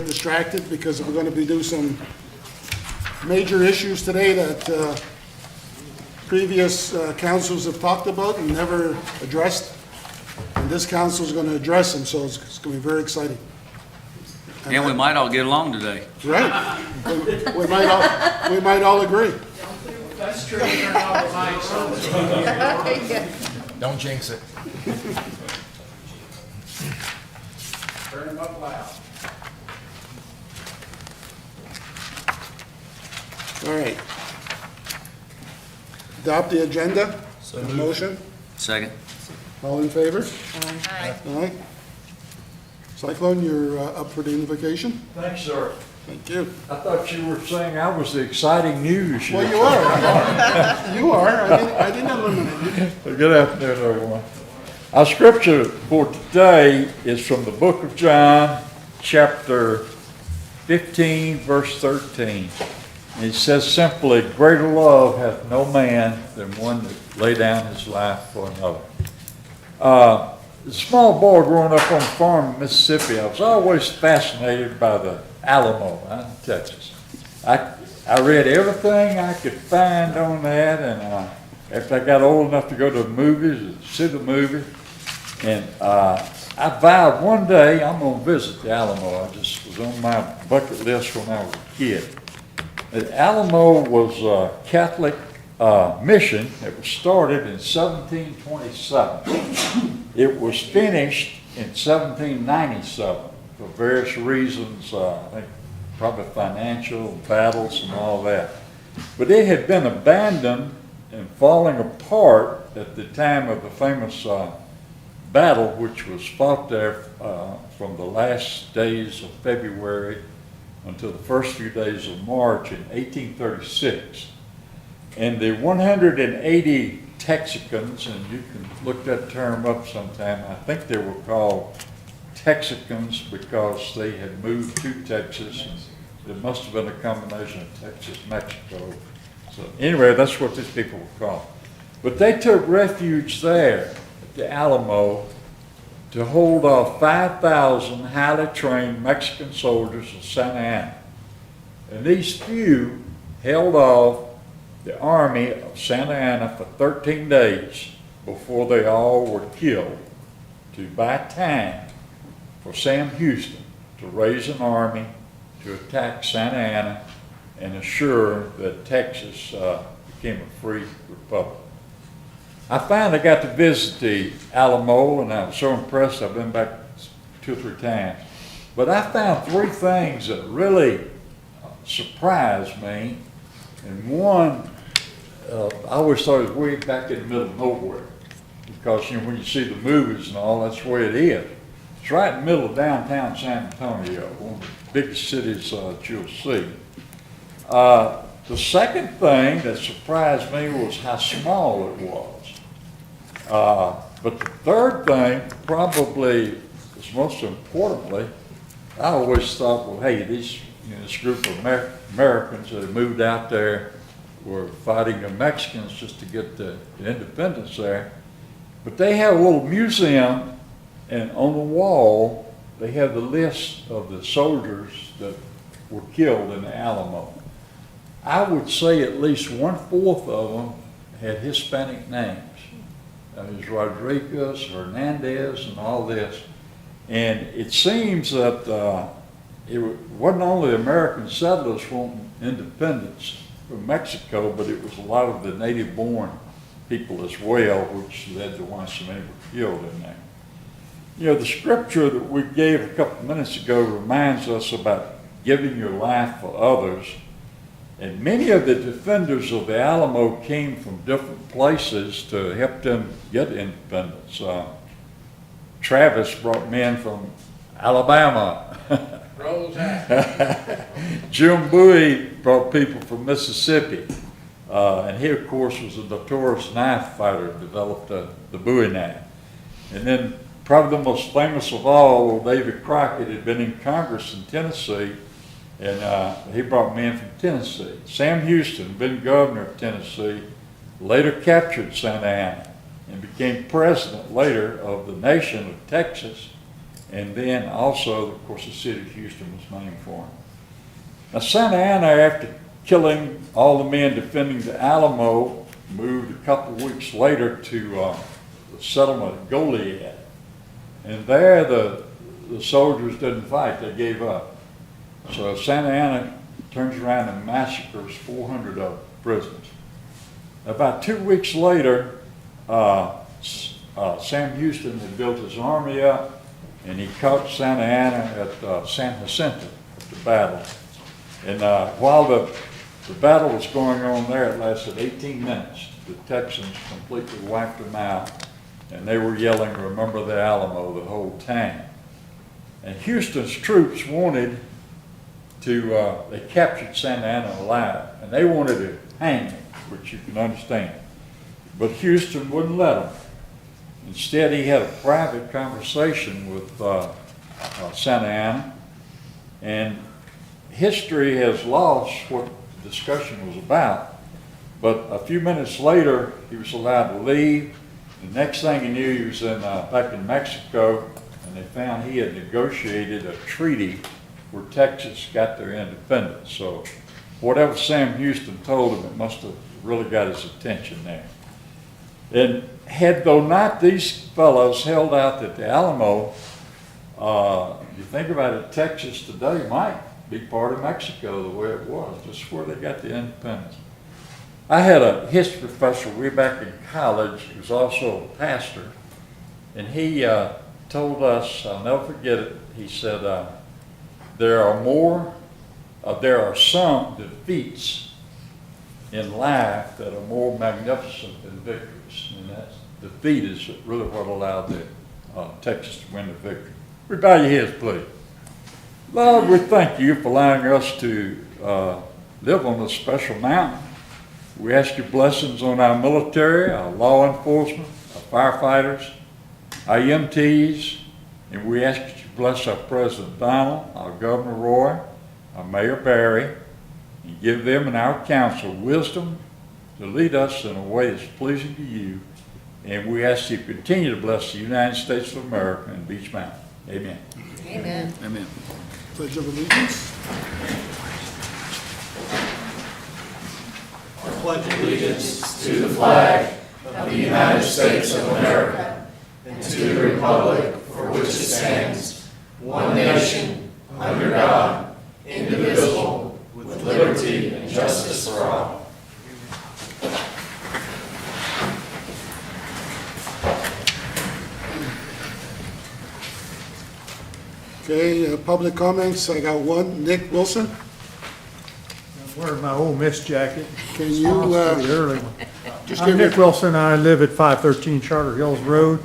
distracted because we're going to be doing some major issues today that previous councils have talked about and never addressed. And this council is going to address them, so it's going to be very exciting. And we might all get along today. Right. We might all agree. That's true. Turn on the mics on. Don't jinx it. Turn them up loud. All right. Adopt the agenda. A motion. Second. All in favor? Aye. Cyclone, you're up for the invocation. Thanks, sir. Thank you. I thought you were saying I was the exciting news. Well, you are. You are. I didn't eliminate you. Good afternoon, everyone. Our scripture for today is from the book of John, chapter 15, verse 13. And it says simply, "Greater love hath no man than one that lay down his life for another." As a small boy growing up on a farm in Mississippi, I was always fascinated by the Alamo out in Texas. I read everything I could find on that, and after I got old enough to go to the movies and see the movie, and I vowed one day I'm going to visit the Alamo. I just was on my bucket list when I was a kid. The Alamo was a Catholic mission that was started in 1727. It was finished in 1797 for various reasons, I think probably financial, battles and all that. But it had been abandoned and falling apart at the time of the famous battle which was fought there from the last days of February until the first few days of March in 1836. And the 180 Texicans, and you can look that term up sometime, I think they were called Texicans because they had moved to Texas. It must have been a combination of Texas, Mexico. So anyway, that's what these people were called. But they took refuge there at the Alamo to hold off 5,000 highly trained Mexican soldiers of Santa Anna. And these few held off the army of Santa Anna for 13 days before they all were killed to buy time for Sam Houston to raise an army to attack Santa Ana and assure that Texas became a free republic. I finally got to visit the Alamo, and I was so impressed. I've been back 2 or 3 times. But I found 3 things that really surprised me. And one, I always thought it was way back in the middle of nowhere. Because when you see the movies and all, that's where it is. It's right in the middle of downtown San Antonio, one of the biggest cities that you'll see. The second thing that surprised me was how small it was. But the third thing, probably is most importantly, I always thought, well, hey, this group of Americans that moved out there were fighting the Mexicans just to get the independence there. But they have a little museum, and on the wall, they have the list of the soldiers that were killed in the Alamo. I would say at least 1/4 of them had Hispanic names. There's Rodriguez, Hernandez, and all this. And it seems that it wasn't only American settlers wanting independence from Mexico, but it was a lot of the native-born people as well, which led to why so many were killed in there. You know, the scripture that we gave a couple minutes ago reminds us about giving your life for others. And many of the defenders of the Alamo came from different places to help them get independence. Travis brought men from Alabama. Roll Tide. Jim Bowie brought people from Mississippi. And he, of course, was a notorious knife fighter, developed the Bowie knife. And then probably the most famous of all, David Crockett, had been in Congress in Tennessee, and he brought men from Tennessee. Sam Houston, been governor of Tennessee, later captured Santa Ana and became president later of the nation of Texas And then also, of course, the city of Houston was named for him. Now, Santa Ana, after killing all the men defending the Alamo, moved a couple of weeks later to the settlement of Goliad. And there the soldiers didn't fight, they gave up. So Santa Ana turns around and massacres 400 of prisoners. About 2 weeks later, Sam Houston had built his army up, and he caught Santa Ana at San Jacinto, at the battle. And while the battle was going on there, it lasted 18 minutes. The Texans completely wiped them out, and they were yelling, "Remember the Alamo," the whole time. And Houston's troops wanted to, they captured Santa Ana alive, and they wanted to hang him, which you can understand. But Houston wouldn't let them. Instead, he had a private conversation with Santa Ana, and history has lost what the discussion was about. But a few minutes later, he was allowed to leave. The next thing he knew, he was back in Mexico, and they found he had negotiated a treaty where Texas got their independence. So whatever Sam Houston told him, it must have really got his attention there. And had though not these fellows held out at the Alamo, you think about it, Texas today might be part of Mexico the way it was, just where they got the independence. I had a history professor way back in college who was also a pastor, and he told us, I'll never forget it, he said, there are some defeats in life that are more magnificent than victories, and that defeat is really what allowed the Texas to win the victory. We bow your heads, please. Lord, we thank you for allowing us to live on this special mountain. We ask your blessings on our military, our law enforcement, our firefighters, our EMTs, and we ask that you bless our President Donald, our Governor Roy, our Mayor Barry, and give them and our council wisdom to lead us in a way that's pleasing to you. And we ask you to continue to bless the United States of America and Beach Mountain. Amen. Amen. Amen. Pledge of allegiance. Pledge allegiance to the flag of the United States of America and to the republic for which it stands, one nation, under God, indivisible, with liberty and justice for all. Okay, public comments, I got one. Nick Wilson, I'm wearing my Ole Miss jacket. can you, Response to the early one. just I'm give me, Nick Wilson. I live at 513 Charter Hills Road.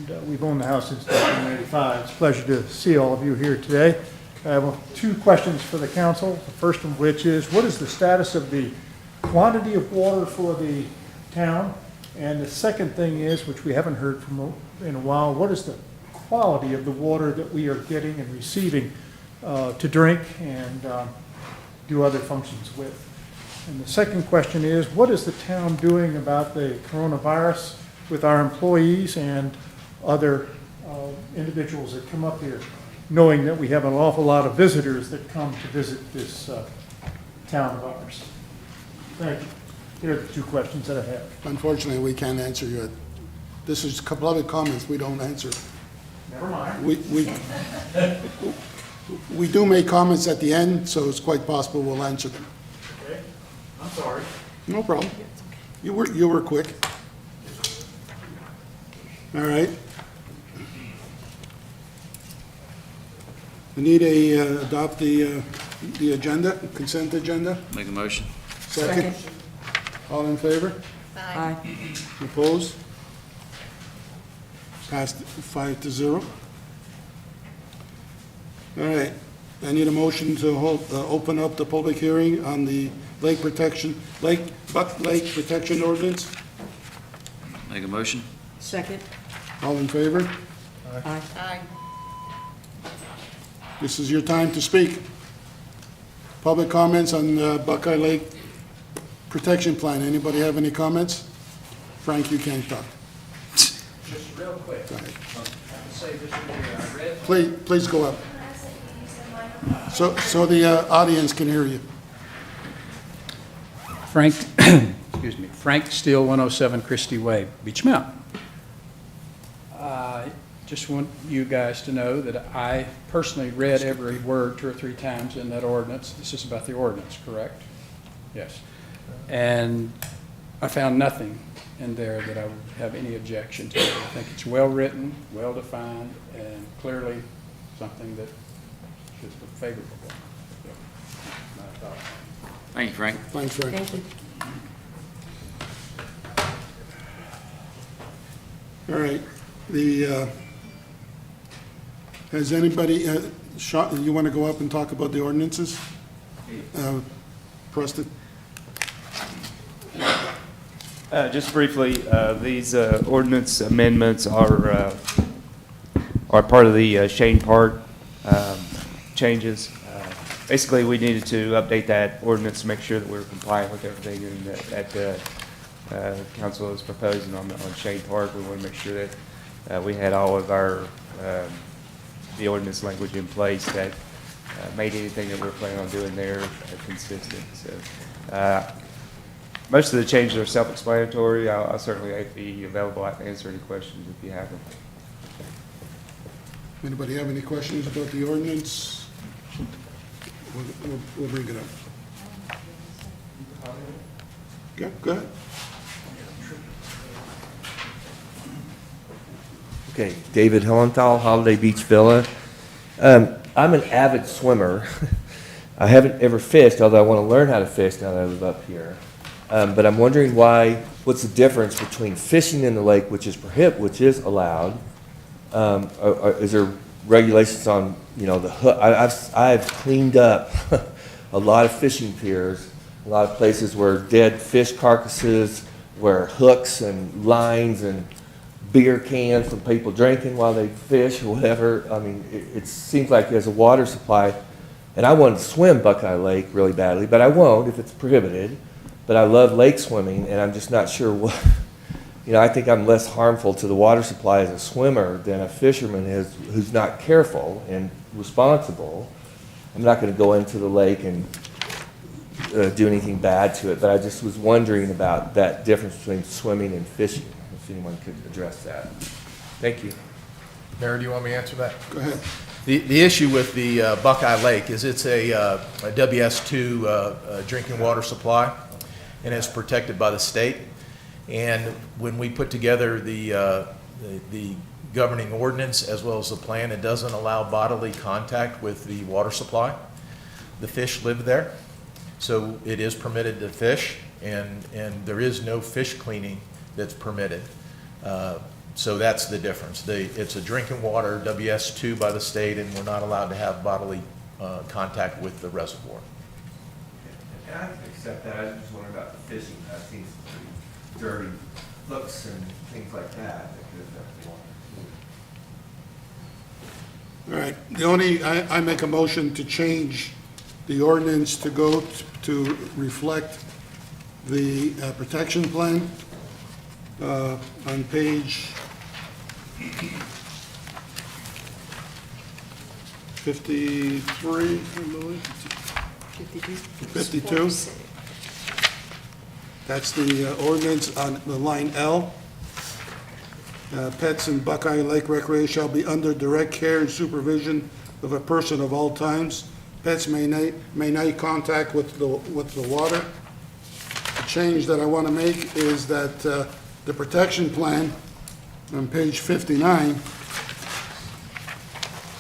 And we've owned the house since 1985. It's a pleasure to see all of you here today. I have two questions for the council. The first of which is, what is the status of the quantity of water for the town? And the second thing is, which we haven't heard from in a while, what is the quality of the water that we are getting and receiving to drink and do other functions with? And the second question is, what is the town doing about the coronavirus with our employees and other individuals that come up here, knowing that we have an awful lot of visitors that come to visit this town of ours? Thank you. Here are the two questions that I have. unfortunately, we can't answer you. This is public comments, we don't answer. Never mind. We do make comments at the end, so it's quite possible we'll answer them. Okay, I'm sorry. No problem. You were quick. All right. We need adopt the agenda, consent agenda. Make a motion. Second. All in favor? Aye. Opposed? Passed 5-0. All right, I need a motion to open up the public hearing on the Buck Lake Protection Ordinance. Make a motion. Second. All in favor? Aye. Aye. This is your time to speak. Public comments on Buckeye Lake Protection Plan. Anybody have any comments? Frank, you can't talk. Just real quick, Go ahead. I have to say this in here. please go up. So the audience can hear you. Frank, excuse me, Frank Steele, 107 Christie Way, Beach Mountain. I just want you guys to know that I personally read every word 2 or 3 times in that ordinance. This is about the ordinance, correct? Yes. And I found nothing in there that I would have any objection to. I think it's well-written, well-defined, and clearly something that is favorable. My thought. Thank you, Frank. Thanks, Frank. Thank you. All right, has anybody, Sean, you want to go up and talk about the ordinances? Preston? Just briefly, these ordinance amendments are part of the Shane Park changes. Basically, we needed to update that ordinance to make sure that we're compliant with everything that council is proposing on Shane Park. We want to make sure that we had all of our the ordinance language in place that made anything that we're planning on doing there consistent. So most of the changes are self-explanatory. I'll certainly be available to answer any questions if you have them. Anybody have any questions about the ordinance? We'll bring it up. Yeah, go ahead. Okay, David Hillenthal, Holiday Beach Villa. I'm an avid swimmer. I haven't ever fished, although I want to learn how to fish now that I live up here. But I'm wondering what's the difference between fishing in the lake, which is allowed? Is there regulations on, the hook? I've cleaned up a lot of fishing piers, a lot of places where dead fish carcasses, where hooks and lines and beer cans from people drinking while they fish or whatever. I mean, it seems like there's a water supply, and I wanted to swim Buckeye Lake really badly, but I won't if it's prohibited. But I love lake swimming, and I'm just not sure what, I think I'm less harmful to the water supply as a swimmer than a fisherman is who's not careful and responsible. I'm not going to go into the lake and do anything bad to it, but I just was wondering about that difference between swimming and fishing, if anyone could address that. Thank you. Mayor, do you want me to answer that? Go ahead. The issue with the Buckeye Lake is it's a WS2 drinking water supply, and it's protected by the state. And when we put together the governing ordinance as well as the plan, it doesn't allow bodily contact with the water supply. The fish live there, so it is permitted to fish, and there is no fish cleaning that's permitted. So that's the difference. It's a drinking water, WS2 by the state, and we're not allowed to have bodily contact with the reservoir. And I can accept that. I was just wondering about the fishing. I've seen some pretty dirty hooks and things like that could affect the water. All right, I make a motion to change the ordinance to go to reflect the protection plan on page 53, I believe. 52. That's the ordinance on the line L. Pets in Buckeye Lake Recreation shall be under direct care and supervision of a person of all times. Pets may not contact with the water. The change that I want to make is that the protection plan on page 59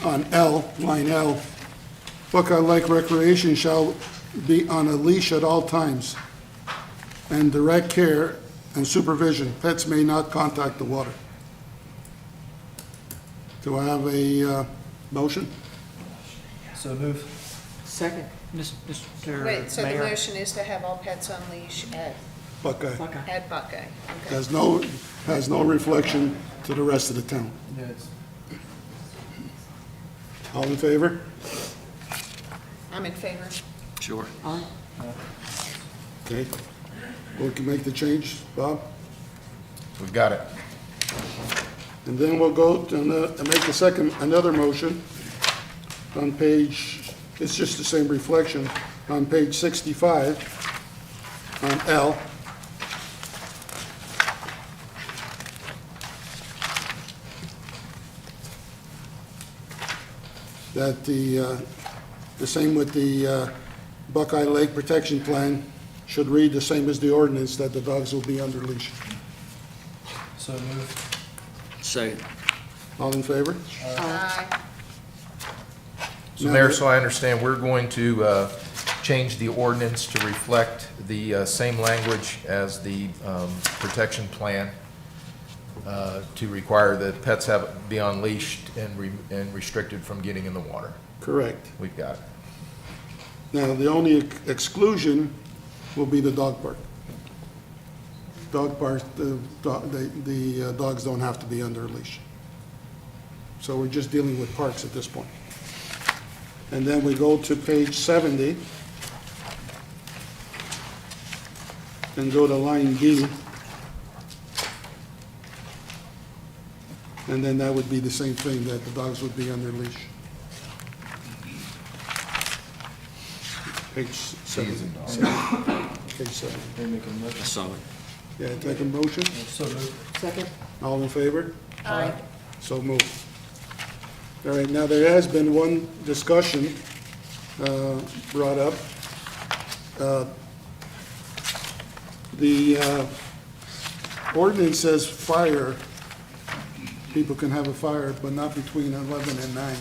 on L, line L, Buckeye Lake Recreation shall be on a leash at all times and direct care and supervision. Pets may not contact the water. Do I have a motion? So move. Second. Mr. Wait, so the Mayor. motion is to have all pets on leash Buckeye. Buckeye. at Buckeye? Okay. Has no reflection to the rest of the town. All in favor? I'm in favor. Sure. Aye. Okay. We can make the change, Bob? We've got it. And then we'll go to make another motion on page, it's just the same reflection, on page 65, on L. That the same with the Buckeye Lake Protection Plan should read the same as the ordinance, that the dogs will be under leash. So moved. Second. All in favor? Aye. So Mayor, so I understand, we're going to change the ordinance to reflect the same language as the protection plan to require that pets be unleashed and restricted from getting in the water. Correct. We've got it. Now, the only exclusion will be the dog park. Dog park, the dogs don't have to be under a leash. So we're just dealing with parks at this point. And then we go to page 70 and go to line B. And then that would be the same thing, that the dogs would be under leash. Page 70. Page 70. I saw it. Yeah, take a motion. Second. All in favor? Aye. So moved. All right, now there has been one discussion brought up. The ordinance says fire, people can have a fire, but not between 11 and 9,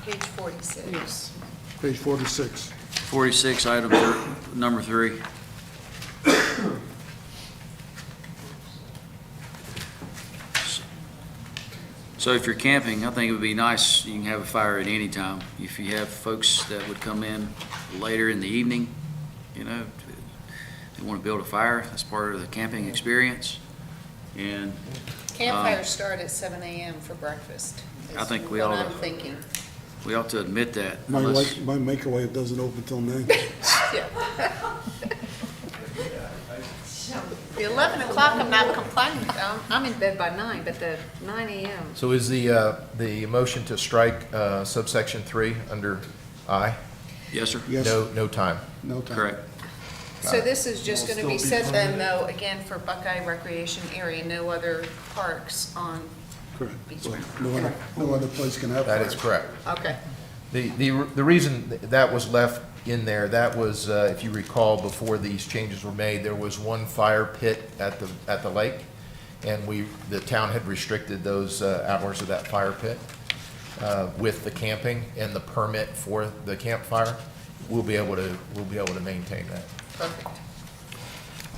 Page 46. page 46. 46, item number 3. So if you're camping, I think it would be nice, you can have a fire at any time. If you have folks that would come in later in the evening, you know, they want to build a fire, that's part of the camping experience. And Campfires start at 7 a.m. for breakfast. I think is we what ought to- I'm thinking. we ought to admit that. My unless- microwave doesn't open till 9. The 11 o'clock, I'm not complaining. I'm in bed by 9, but the 9 a.m. So is the motion to strike subsection 3 under I? Yes, sir? Yes, No time. no time. Correct. So this is just going to be said then, though, again, for Buckeye Recreation Area, no other parks on, Correct. Beach Well, no other place can have That fire. is correct. okay. The reason that was left in there, that was, if you recall, before these changes were made, there was one fire pit at the lake, and the town had restricted those hours of that fire pit. With the camping and the permit for the campfire, we'll be able to maintain that. Perfect.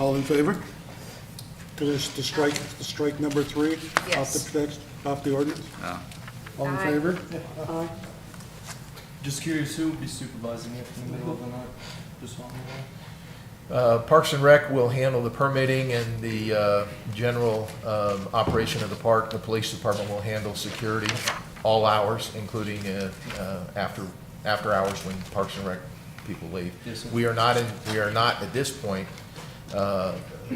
All in favor? To strike number 3 Yes. off the ordinance? All in Aye. favor? Aye. Just curious, who will be supervising it in the middle of the night? Just on the way? Parks and Rec will handle the permitting and the general operation of the park. The police department will handle security, all hours, including after hours when Parks and Rec people leave. Yes, sir. We are not at this point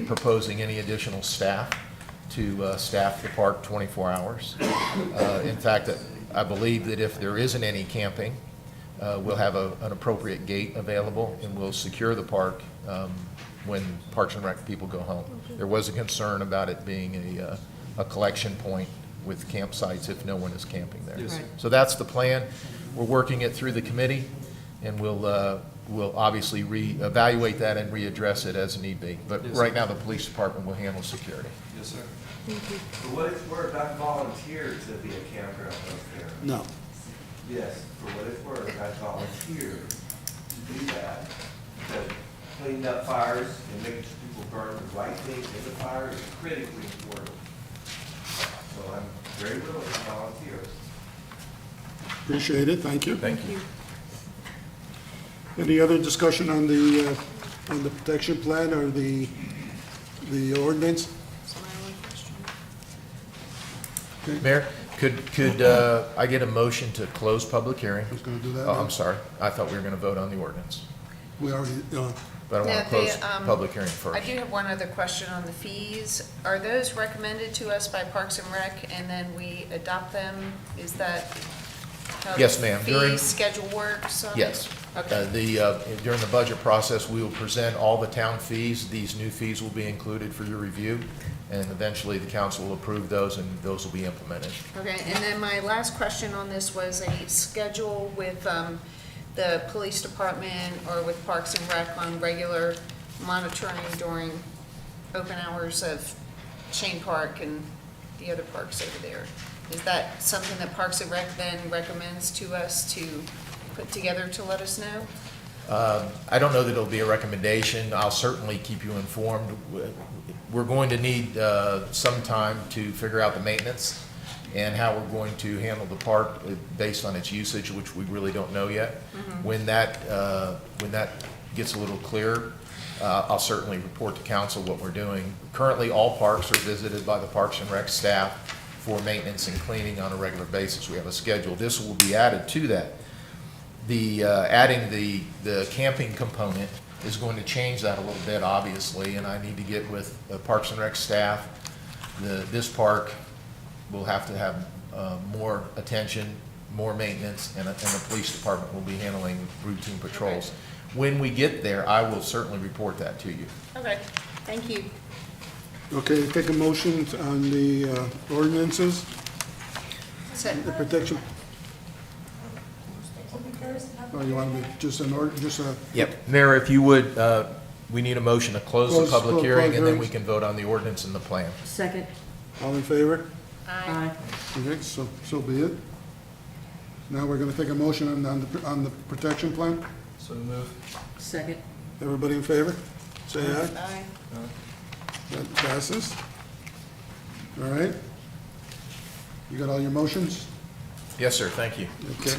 proposing any additional staff to staff the park 24 hours. In fact, I believe that if there isn't any camping, we'll have an appropriate gate available, and we'll secure the park when Parks and Rec people go home. There was a concern about it being a collection point with campsites if no one is camping there. Yes, sir. Right. So that's the plan. We're working it through the committee, and we'll obviously reevaluate that and readdress it as need be. But Yes, right sir. now, the police department will handle security. Yes, sir. For what it's worth, I volunteered to be a campground up there. No. Yes, for what it's worth, I volunteered to do that. Because cleaning up fires and making sure people burn the right things in the fire is critically important. So I'm very willing to volunteer. Appreciate it, thank you. Thank you. Any other discussion on the protection plan or the ordinance? That's my only question. Mayor, could I get a motion to close public hearing? Who's going to do that? Oh, I'm sorry. I thought we were going to vote on the ordinance. We already, But I want Now, to close the, public hearing I first. do have one other question on the fees. Are those recommended to us by Parks and Rec, and then we adopt them? Is that how Yes, the ma'am. fee schedule works? Yes. Okay. During the budget process, we will present all the town fees. These new fees will be included for your review, and eventually the council will approve those, and those will be implemented. Okay, and then my last question on this was a schedule with the police department or with Parks and Rec on regular monitoring during open hours of Shane Park and the other parks over there. Is that something that Parks and Rec then recommends to us to put together to let us know? I don't know that it'll be a recommendation. I'll certainly keep you informed. We're going to need some time to figure out the maintenance and how we're going to handle the park based on its usage, which we really don't know yet. When that gets a little clearer, I'll certainly report to council what we're doing. Currently, all parks are visited by the Parks and Rec staff for maintenance and cleaning on a regular basis. We have a schedule. This will be added to that. Adding the camping component is going to change that a little bit, obviously, and I need to get with the Parks and Rec staff. This park will have to have more attention, more maintenance, and the police department will be handling routine patrols. When we get there, I will certainly report that to you. Okay, thank you. okay, take a motion on the ordinances, So, the protection. Oh, you want to be just an order, just a, Yep. Mayor, if you would, we need a motion to close the Close public hearing, and then we hearings. can vote on the ordinance and the plan. Second. all in favor? aye. Okay, so be it. Now we're going to take a motion on the protection plan. So move. Second. Everybody in favor? Say aye. Aye. That passes. All right. You got all your motions? Yes, sir, thank you. Okay.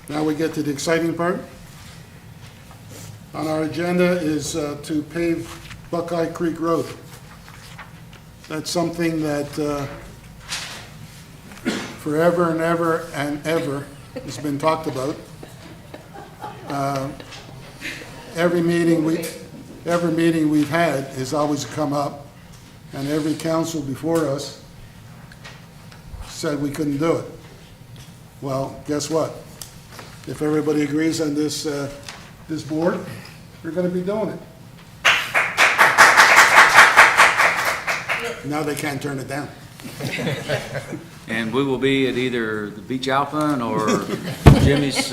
Now we get to the exciting part. On our agenda is to pave Buckeye Creek Road. That's something that forever and ever and ever has been talked about. Every meeting we've had has always come up, and every council before us said we couldn't do it. Well, guess what? If everybody agrees on this board, we're gonna be doing it. Now they can't turn it down. And we will be at either the Beach Alpine or Jimmy's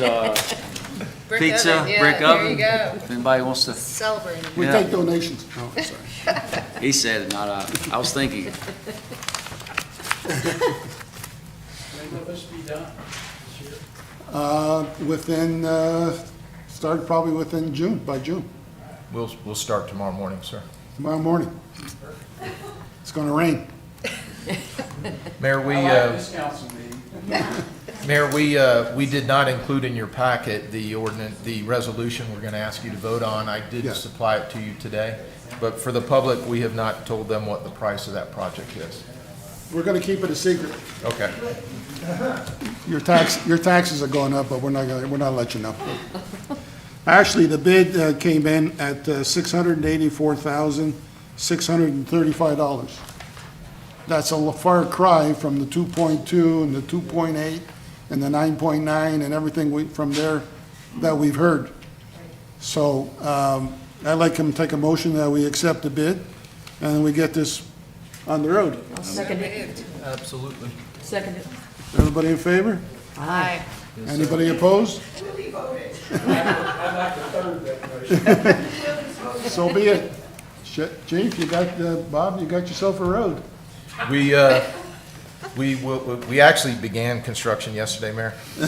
Brick Pizza, oven, yeah, Brick there Oven. you go. If anybody wants to, Celebrating. We Yeah. take donations. Oh, sorry. he said it, not I. I was thinking. When will this be done this year? Start probably within June, by June, We'll start tomorrow morning, sir. tomorrow morning. It's gonna rain. Mayor, I like this council meeting. Mayor, we did not include in your packet the resolution we're going to ask you to vote on. I did Yes. supply it to you today, but for the public, we have not told them what the price of that project is. We're gonna keep it a secret. Okay. Your taxes are going up, but we're not gonna let you know. Actually, the bid came in at $684,635. That's a far cry from the 2.2 and the 2.8 and the 9.9 and everything from there that we've heard. So I'd like him to take a motion that we accept the bid and we get this on the road. I'll second it. Absolutely. Second it. Everybody in favor? Aye. Anybody opposed? I'd like to third that motion. So be it. Chief, you got, Bob, you got yourself a road. We actually began construction yesterday, Mayor. You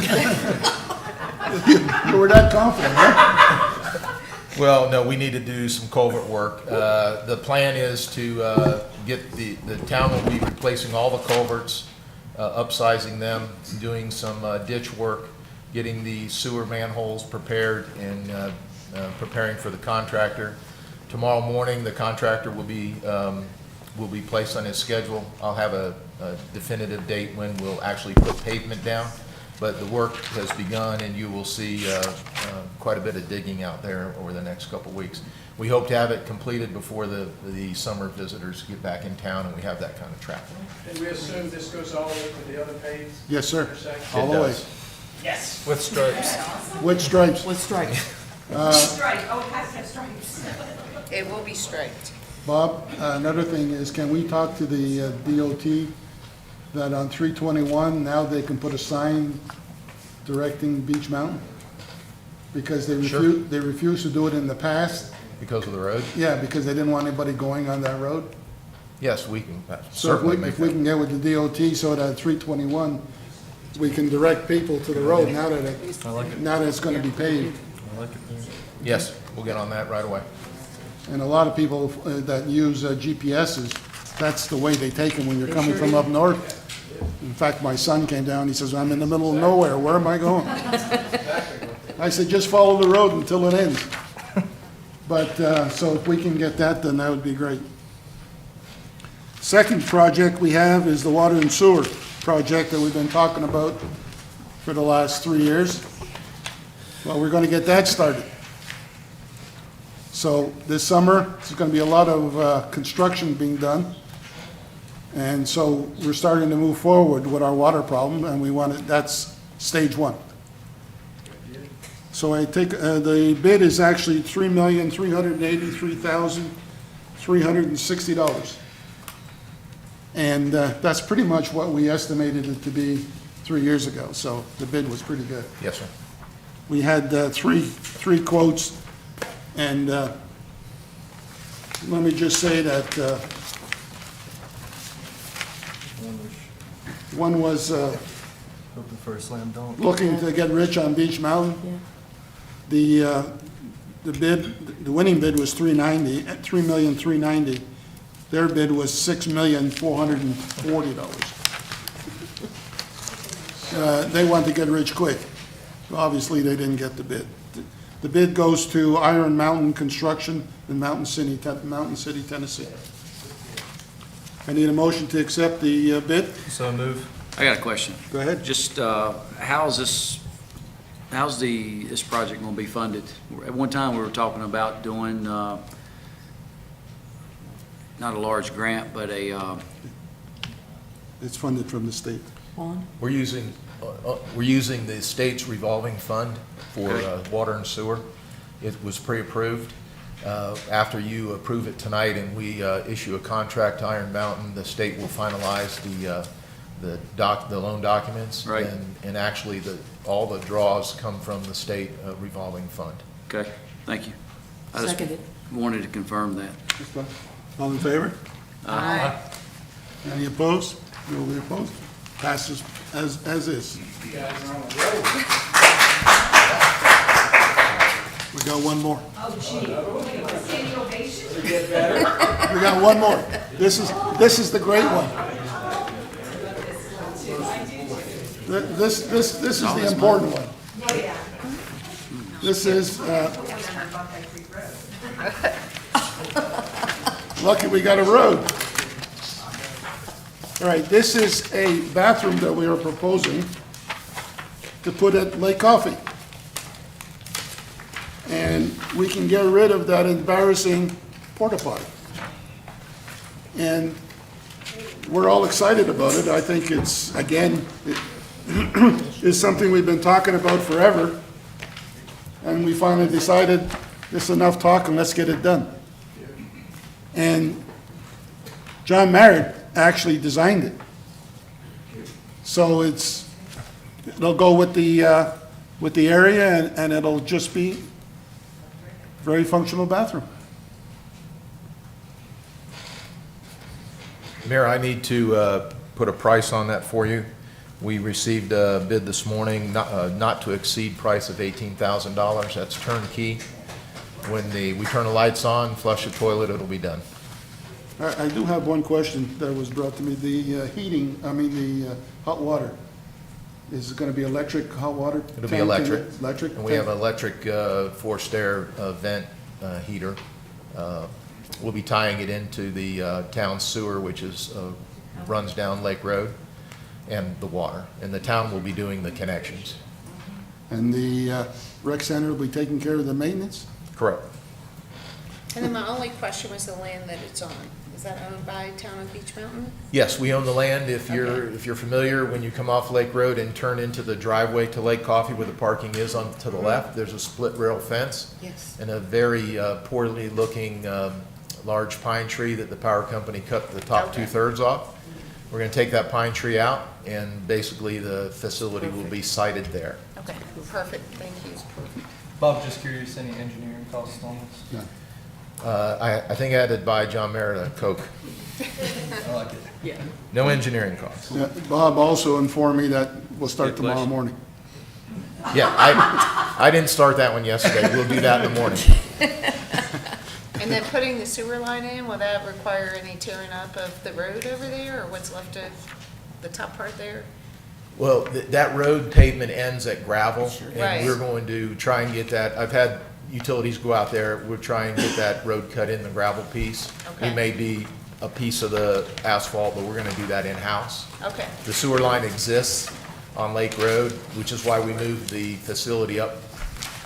were that confident, huh? Well, no, we need to do some culvert work. The plan is to get the town will be replacing all the culverts, upsizing them, doing some ditch work, getting the sewer manholes prepared, and preparing for the contractor. Tomorrow morning, the contractor will be placed on his schedule. I'll have a definitive date when we'll actually put pavement down. but the work has begun, and you will see quite a bit of digging out there over the next couple weeks. We hope to have it completed before the summer visitors get back in town, and we have that kind of traffic. And we assume this goes all the way to the other page? Yes, sir. intersection? All the way. Yes. With stripes. With stripes. With stripes. It will be striped. Bob, another thing is, can we talk to the DOT that on 321, now they can put a sign directing Beach Mountain? Because they refused to do it in the past. Because of the road? Yeah, because they didn't want anybody going on that road. Yes, we can So certainly make if we that. can get with the DOT so that 321, we can direct people to the road now that it's going to be paved. Yes, we'll get on that right away. And a lot of people that use GPSs, that's the way they take them when you're coming from up north. In fact, my son came down, he says, I'm in the middle of nowhere, where am I going? I said, just follow the road until it ends. But, so if we can get that, then that would be great. Second project we have is the water and sewer project that we've been talking about for the last 3 years. Well, we're going to get that started. So this summer, there's going to be a lot of construction being done. And so we're starting to move forward with our water problem, and we want it, that's stage one. So I take, the bid is actually $3,383,360. And that's pretty much what we estimated it to be 3 years ago, so the bid was pretty good. Yes, sir. We had three quotes, and let me just say that one was Hoping for a slam dunk. looking to get rich on Beach Mountain. The bid, the winning bid was $3,390,000. Their bid was $6,440,000. They want to get rich quick. Obviously, they didn't get the bid. The bid goes to Iron Mountain Construction in Mountain City, Tennessee. I need a motion to accept the bid. So move. I got a question. Go ahead. Just, how's this project gonna be funded? At one time, we were talking about doing, not a large grant, but It's funded from the state. Juan? We're using the state's revolving fund for water and sewer. It was pre-approved. After you approve it tonight and we issue a contract to Iron Mountain, the state will finalize the loan documents. Right. And actually, all the draws come from the state revolving fund. okay, thank you. I just Seconded. wanted to confirm that. All in favor? Aye. Any opposed? Nobody opposed? Passes as is. You guys are on the road. We got one more. We get better. We got one more. This is the great one. This is the important one. This is, lucky we got a road. All right, this is a bathroom that we are proposing to put at Lake Coffey. And we can get rid of that embarrassing porta potty. And we're all excited about it. I think it's, again, is something we've been talking about forever. And we finally decided, this is enough talk and let's get it done. And John Merritt actually designed it. So it'll go with the area and it'll just be a very functional bathroom. Mayor, I need to put a price on that for you. We received a bid this morning, not to exceed price of $18,000. That's turnkey. When we turn the lights on, flush the toilet, it'll be done. I do have one question that was brought to me. The the hot water, is it going to be electric hot water? It'll be tank? electric. Electric? And we have an electric forced air vent heater. We'll be tying it into the town sewer, which runs down Lake Road. and the water, and the town will be doing the connections. And the rec center will be taking care of the maintenance? Correct. And then my only question was the land that it's on. Is that owned by Town of Beach Mountain? Yes, we own the land. If Okay. you're familiar, when you come off Lake Road and turn into the driveway to Lake Coffey where the parking is on to the left, there's a split rail fence Yes. and a very poorly looking large pine tree that the power company cut the top Okay. 2/3 off. We're gonna take that pine tree out, and basically the facility will be sited there. Okay, perfect, thank you. Bob, just curious, any engineering costs on this? I think I had to buy John Merritt a Coke. I like it. Yeah. No engineering costs. Yeah, Bob also informed me that we'll start Good tomorrow question. morning. Yeah, I didn't start that one yesterday. We'll do that in the morning. And then putting the sewer line in, will that require any tearing up of the road over there, or what's left of the top part there? Well, that road pavement ends at gravel, Right. and we're going to try and get that, I've had utilities go out there, we'll try and get that road cut in the gravel piece. Okay. It may be a piece of the asphalt, but we're gonna do that in-house. Okay, The sewer line exists on Lake Road, which is why we moved the facility up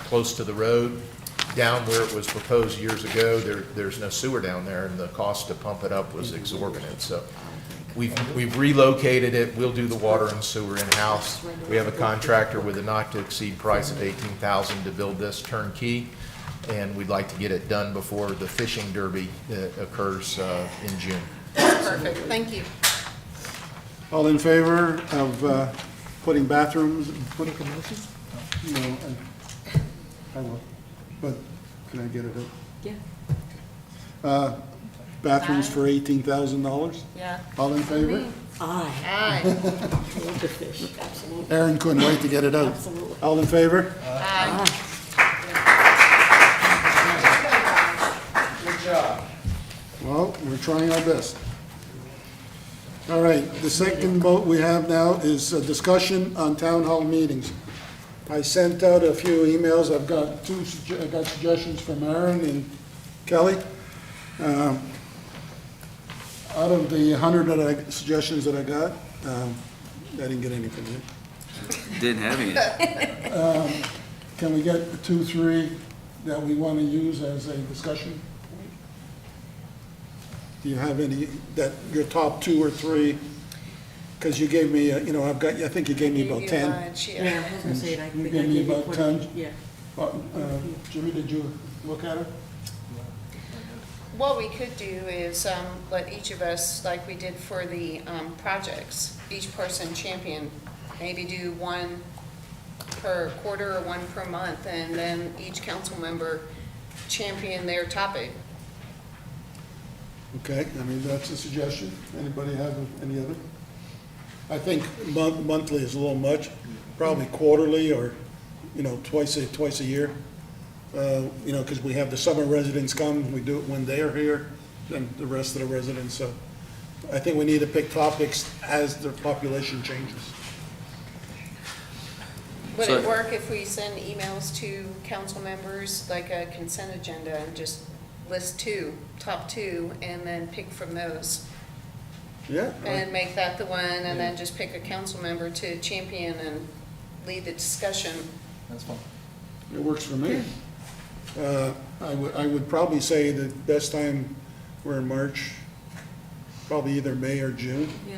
close to the road. Down where it was proposed years ago, there's no sewer down there, and the cost to pump it up was exorbitant, so we've relocated it, we'll do the water and sewer in-house. We have a contractor with a not-to-exceed price of $18,000 to build this turnkey, and we'd like to get it done before the fishing derby occurs in June. perfect, thank you. All in favor of putting bathrooms, put a motion? No, I will, but can I get it up? Yeah. Bathrooms for $18,000? Yeah. All in favor? Aye. Aye, Love to fish, absolutely. Aaron couldn't wait to get it out. Absolutely. All in favor? aye. Well, we're trying our best. All right, the second vote we have now is a discussion on town hall meetings. I sent out a few emails. I've got I got suggestions from Aaron and Kelly. Out of the 100 suggestions that I got, I didn't get anything in. Didn't have any. Can we get 2, 3 that we want to use as a discussion? Do you have any, that, your top 2 or 3? Because you gave me, I think you gave me about 10. Lunch, Yeah, I was gonna say, I You think I gave me gave you about 20. 10? Yeah. Jimmy, did you look at it? What we could do is let each of us, like we did for the projects, each person champion, maybe do one per quarter or one per month, and then each council member champion their topic. Okay, I mean, that's a suggestion. Anybody have any other? I think monthly is a little much, probably quarterly or, twice a year. Because we have the summer residents come, we do it when they are here, and the rest of the residents, so I think we need to pick topics as the population changes. Would So- it work if we send emails to council members, like a consent agenda, and just list 2, top 2, and then pick from those? Yeah, And make that the one, and then just pick a council member to champion and lead the discussion. That's fine. it works for me. I would probably say the best time, we're in March, probably either May or June. Yeah.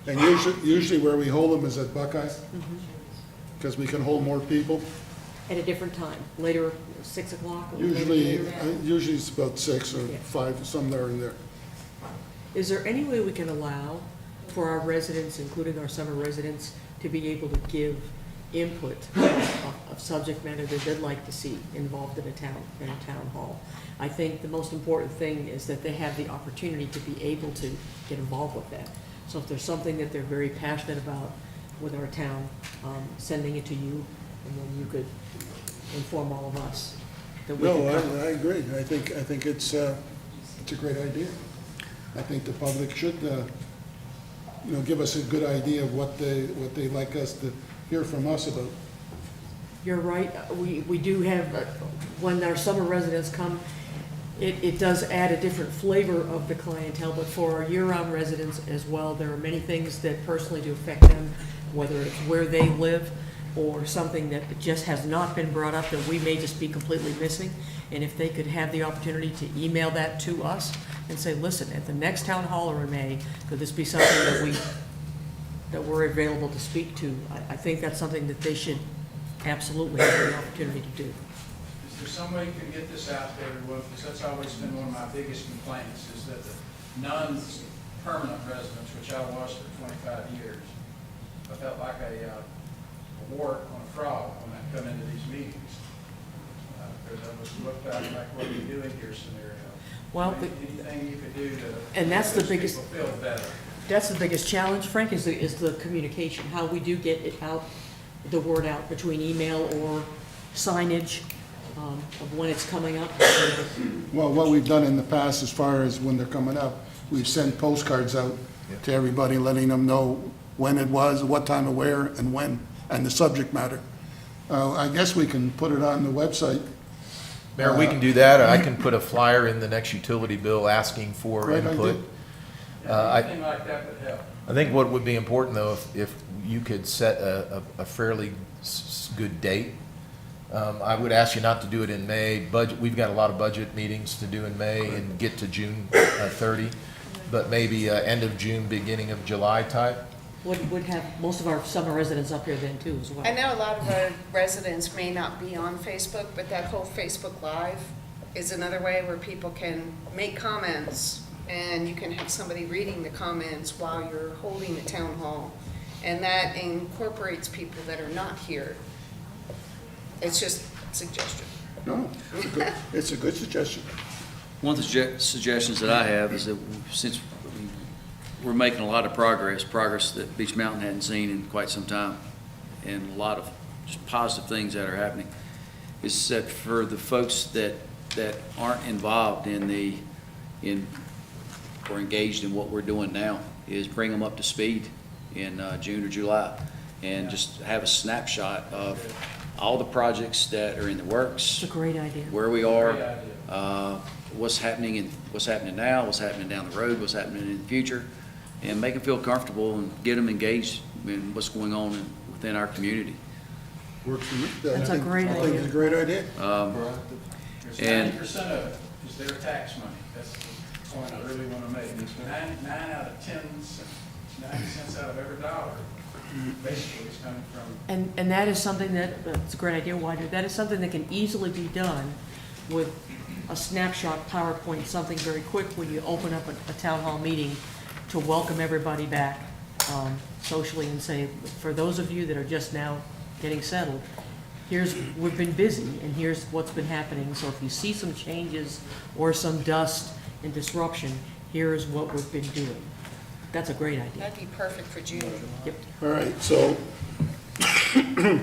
And usually where we hold them is at Buckeye, because we can hold more people. At a different time, later, 6 o'clock? or Usually, later than that? usually it's about 6 or Yeah. 5, somewhere in there. Is there any way we can allow for our residents, including our summer residents, to be able to give input of subject matter that they'd like to see involved in a town hall? I think the most important thing is that they have the opportunity to be able to get involved with that. So if there's something that they're very passionate about with our town, sending it to you, and then you could inform all of us that we No, can cover. I agree. I think it's a great idea. I think the public should, give us a good idea of what they like us to hear from us about. You're right, we do have, when our summer residents come, It does add a different flavor of the clientele, but for our year-round residents as well, there are many things that personally do affect them, whether it's where they live or something that just has not been brought up that we may just be completely missing. And if they could have the opportunity to email that to us and say, listen, at the next town hall or in May, could this be something that we're available to speak to? I think that's something that they should absolutely have the opportunity to do. Is there some way you can get this out to everyone? Because that's always been one of my biggest complaints, is that the non-permanent residents, which I was for 25 years, I felt like a wart on a frog when I come into these meetings. Because I was looked at like, what are you doing here scenario? Well, Anything you could do to and that's the make biggest- people feel better. That's the biggest challenge, Frank, is the communication, how we do get it out, the word out between email or signage of when it's coming up. Well, what we've done in the past, as far as when they're coming up, we've sent postcards out to everybody, letting them know when it was, what time of where, and when, and the subject matter. I guess we can put it on the website. Mayor, we can do that. I can put a flyer in the next utility bill asking for Great input. idea. Anything like that would help. I think what would be important, though, if you could set a fairly good date. I would ask you not to do it in May. We've got a lot of budget meetings to do in May and get to June 30, but maybe end of June, beginning of July type. Would have most of our summer residents up here then too as well. I know a lot of our residents may not be on Facebook, but that whole Facebook Live is another way where people can make comments, and you can have somebody reading the comments while you're holding the town hall. And that incorporates people that are not here. It's just a suggestion. No, it's a good suggestion. One of the suggestions that I have is that since we're making a lot of progress that Beach Mountain hadn't seen in quite some time, and a lot of just positive things that are happening, is that for the folks that aren't involved or engaged in what we're doing now, is bring them up to speed in June or July, and just have a snapshot of all the projects that are in the works, It's a great idea. where we Great are, idea. what's happening now, what's happening down the road, what's happening in the future, and make them feel comfortable and get them engaged in what's going on within our community. Works for me. That's a great I think idea. it's a great idea. There's And- 90% of it is their tax money. That's the point I really want to make. Nine out of 10 cents, 90 cents out of every dollar basically is coming from. And that is something that's a great idea, Wider. That is something that can easily be done with a snapshot PowerPoint, something very quick when you open up a town hall meeting to welcome everybody back socially and say, for those of you that are just now getting settled, we've been busy and here's what's been happening. So if you see some changes or some dust and disruption, here is what we've been doing. That's a great idea. That'd be perfect for June. Yep. All right, so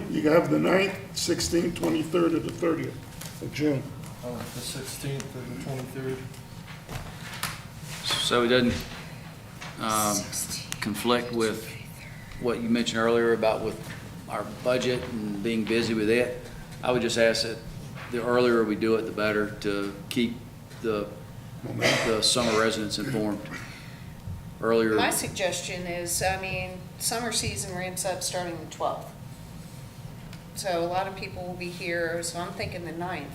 you have the 9th, 16th, 23rd, or the 30th of June. The 16th or the 23rd. So it doesn't conflict with what you mentioned earlier about with our budget and being busy with it. I would just ask that the earlier we do it, the better, to keep the summer residents informed. Earlier. My suggestion is, summer season ramps up starting the 12th. So a lot of people will be here, so I'm thinking the 9th.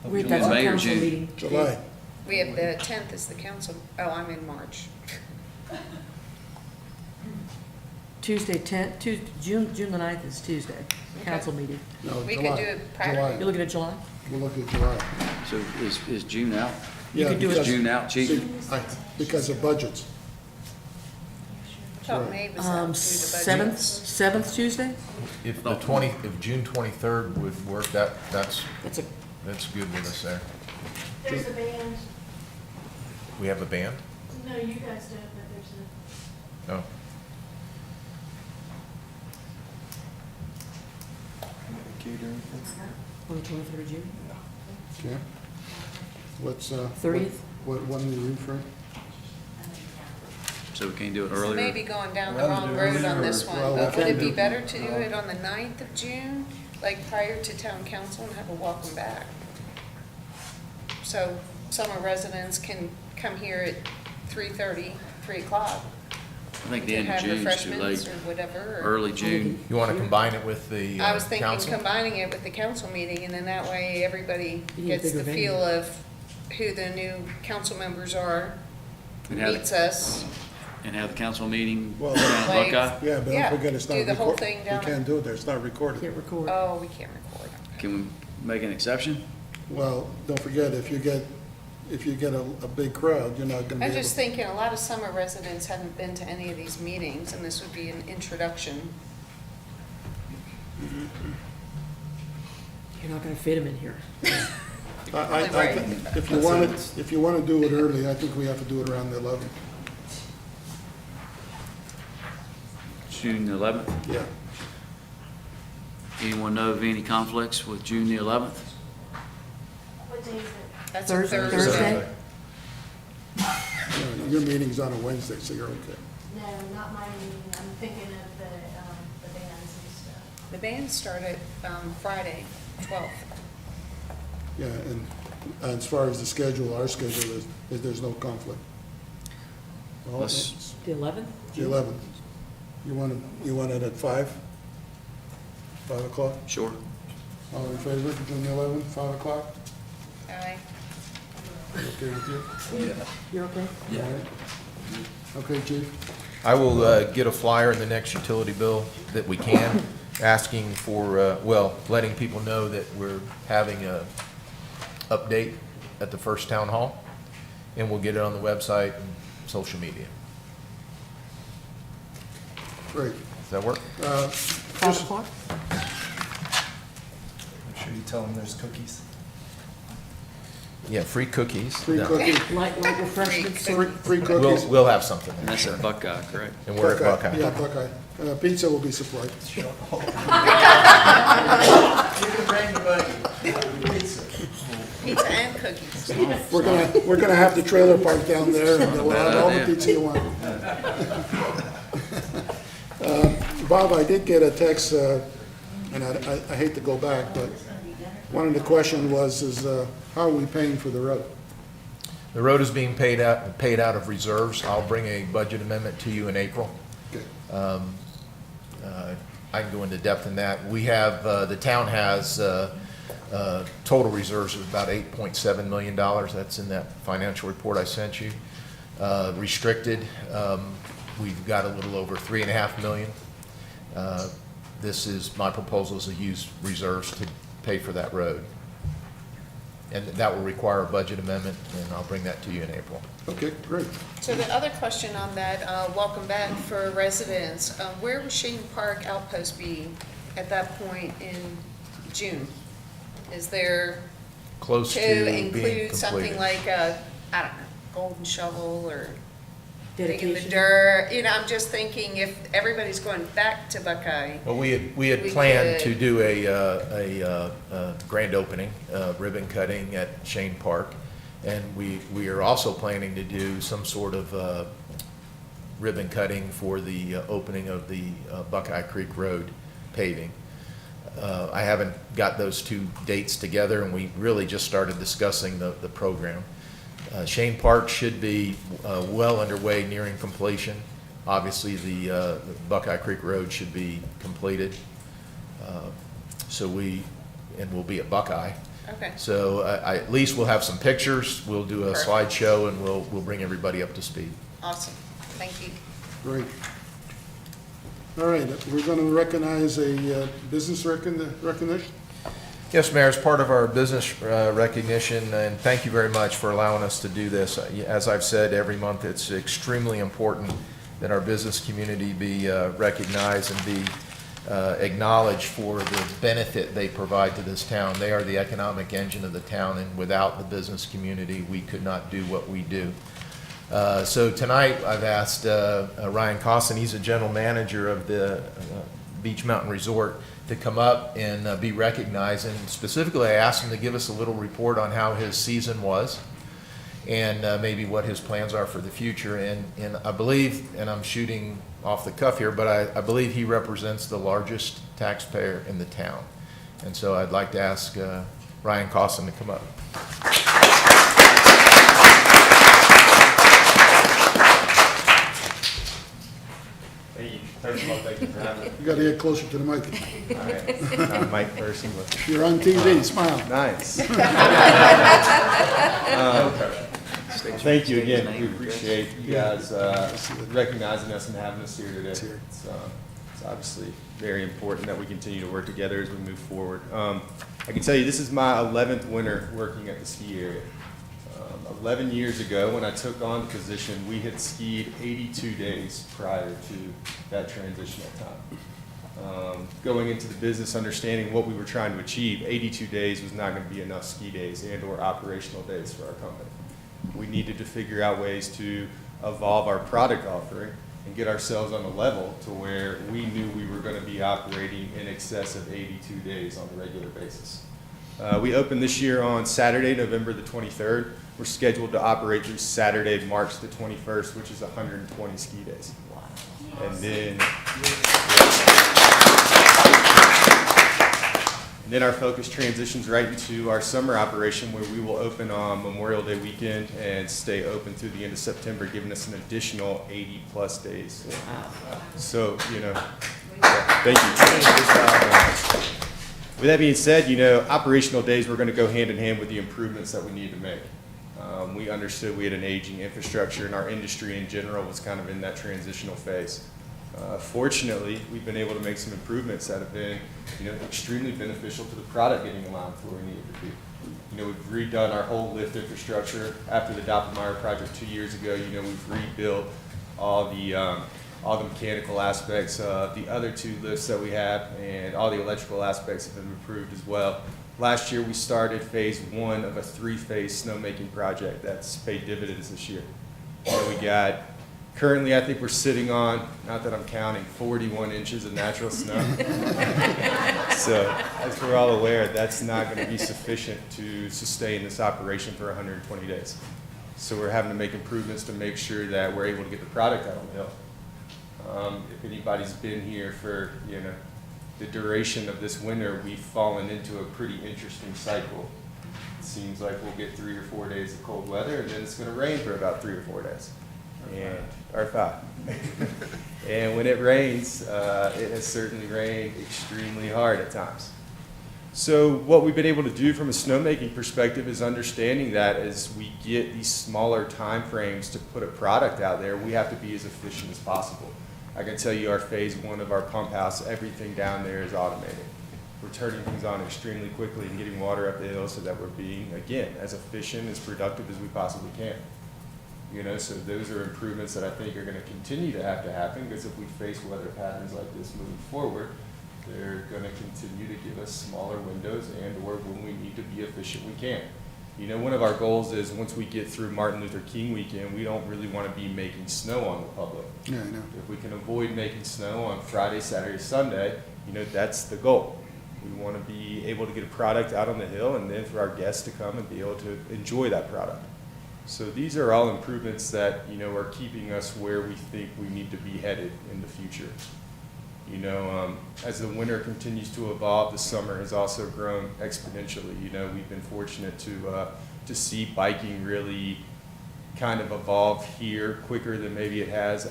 That's our May or council June? meeting. July. We have the 10th as the council, I'm in March. Tuesday, June the 9th is Tuesday, council meeting. No, We could July. do it prior. July. You're looking at July? We'll look at July. So is June out? You could do it- Is June out, Chief? Because of budgets. I thought May was out due to budget. Seventh Tuesday? If June 23rd would work, that's good with us there. There's a band. We have a band? No, you guys don't, but there's a. Oh. On the 23rd of June? Okay. What's, 30th? What, when are you free? So we can't do it So earlier? maybe going down the Rather wrong do road earlier on this or- one, well, but we would can it be do- better to do it on the 9th of June, like prior to town council, and have a welcome back so summer residents can come here at 3:30, 3 o'clock. I think the to end of have June's too refreshments late. or whatever. or- Early June. You want to combine it with the I was thinking council? combining it with the council meeting, and then that way everybody You need a gets the bigger feel venue. of who the new council members are, And have, meets us. and have the council meeting Well, down at Like- Buckeye. Yeah, but Yeah, don't forget it's not do the whole recorded. thing We down can't do it there, it's not recorded. Can't record. Oh, we can't record. Can we make an exception? Well, don't forget, if you get a big crowd, you're not gonna be I'm able. just thinking, a lot of summer residents haven't been to any of these meetings, and this would be an introduction. You're not gonna fit them in here. Right. If you want to do it early, I think we have to do it around the 11th. June the 11th? Yeah. Anyone know of any conflicts with June the 11th? What day is it? That's a Thursday? Your meeting's on a Wednesday, so you're okay. No, not my meeting. I'm thinking of the bands and stuff. The band started Friday, 12th. Yeah, and as far as the schedule, our schedule is there's no conflict. Well, Let's- it's The 11th? the 11th. You want it at 5? 5 o'clock? Sure. All in favor, June the 11th, 5 o'clock? Aye. Okay with you? You're okay? All right. Okay, chief? I will get a flyer in the next utility bill that we can, asking for, letting people know that we're having a update at the first town hall, and we'll get it on the website and social media. Great. Does that work? 5 o'clock? Make sure you tell them there's cookies. Yeah, free cookies. Free No. cookies, Light refreshments? free cookies. We'll have something And there, that's sure. at Buckeye, correct? And we're at Buckeye. Yeah, Buckeye. Pizza will be supplied. You can bring the buggy. Pizza and cookies. We're gonna have the trailer park down there, and we'll have all the Bad idea. pizza you want. Bob, I did get a text, and I hate to go back, but one of the questions was, how are we paying for the road? The road is being paid out of reserves. I'll bring a budget amendment to you in April. Okay. I can go into depth in that. We have, the town has total reserves of about $8.7 million. That's in that financial report I sent you. Restricted, we've got a little over $3.5 million. This is, my proposal is to use reserves to pay for that road. And that will require a budget amendment, and I'll bring that to you in April. Okay, great. So the other question on that, welcome back for residents, where will Shane Park Outpost be at that point in June? Is there Close to to being include something completed. like I don't know, golden shovel or digging the Dedication? dirt? You know, I'm just thinking if everybody's going back to Buckeye, Well, we had We planned could- to do a grand opening, ribbon cutting at Shane Park. And we are also planning to do some sort of ribbon cutting for the opening of the Buckeye Creek Road paving. I haven't got those two dates together, and we really just started discussing the program. Shane Park should be well underway, nearing completion. Obviously, the Buckeye Creek Road should be completed. We'll be at Buckeye. okay. So at least we'll have some pictures, we'll do a Perfect. slideshow, and we'll bring everybody up to speed. Awesome, thank you. Great. All right, we're going to recognize a business recognition. Yes, Mayor, as part of our business recognition, and thank you very much for allowing us to do this. As I've said, every month, it's extremely important that our business community be recognized and be acknowledged for the benefit they provide to this town. They are the economic engine of the town, and without the business community, we could not do what we do. So tonight, I've asked Ryan Costin, he's a general manager of the Beach Mountain Resort, to come up and be recognized. And specifically, I asked him to give us a little report on how his season was and maybe what his plans are for the future. And I believe, and I'm shooting off the cuff here, but I believe he represents the largest taxpayer in the town. And so I'd like to ask Ryan Costin to come up. First of all, thank you for having me. You gotta get closer to the mic. All right, not a mic person, but You're on TV, smile. nice. Thank you again. We appreciate you guys recognizing us and having us here today. It's obviously very important that we continue to work together as we move forward. I can tell you this is my 11th winter working at the ski area. 11 years ago, when I took on the position, we had skied 82 days prior to that transitional time. Going into the business, understanding what we were trying to achieve, 82 days was not going to be enough ski days and/or operational days for our company. We needed to figure out ways to evolve our product offering and get ourselves on a level to where we knew we were going to be operating in excess of 82 days on a regular basis. We opened this year on Saturday, November the 23rd. We're scheduled to operate through Saturday, March the 21st, which is 120 ski days. And then our focus transitions right into our summer operation, where we will open on Memorial Day weekend and stay open through the end of September, giving us an additional 80-plus days. So, thank you. With that being said, operational days, we're going to go hand in hand with the improvements that we need to make. We understood we had an aging infrastructure, and our industry in general was kind of in that transitional phase. Fortunately, we've been able to make some improvements that have been, extremely beneficial to the product getting aligned to where we need it to be. We've redone our whole lift infrastructure after the Doppelmayr project 2 years ago. We've rebuilt all the mechanical aspects of the other 2 lifts that we have, and all the electrical aspects have been improved as well. Last year, we started phase 1 of a 3-phase snowmaking project that's paid dividends this year. We got, currently, I think we're sitting on, not that I'm counting, 41 inches of natural snow. So, as we're all aware, that's not going to be sufficient to sustain this operation for 120 days. So we're having to make improvements to make sure that we're able to get the product out on the hill. If anybody's been here for, the duration of this winter, we've fallen into a pretty interesting cycle. It seems like we'll get 3 or 4 days of cold weather, and then it's going to rain for about 3 or 4 days. Or 5. And when it rains, it has certainly rained extremely hard at times. So what we've been able to do from a snowmaking perspective is understanding that as we get these smaller time frames to put a product out there, we have to be as efficient as possible. I can tell you our phase 1 of our pump house, everything down there is automated. We're turning things on extremely quickly and getting water up the hill so that we're being, again, as efficient, as productive as we possibly can. So those are improvements that I think are going to continue to have to happen, because if we face weather patterns like this moving forward, they're going to continue to give us smaller windows, and or when we need to be efficient, we can. One of our goals is once we get through Martin Luther King weekend, we don't really want to be making snow on the public. Yeah, I know. If we can avoid making snow on Friday, Saturday, Sunday, that's the goal. We want to be able to get a product out on the hill, and then for our guests to come and be able to enjoy that product. So these are all improvements that, are keeping us where we think we need to be headed in the future. As the winter continues to evolve, the summer has also grown exponentially. We've been fortunate to see biking really kind of evolve here quicker than maybe it has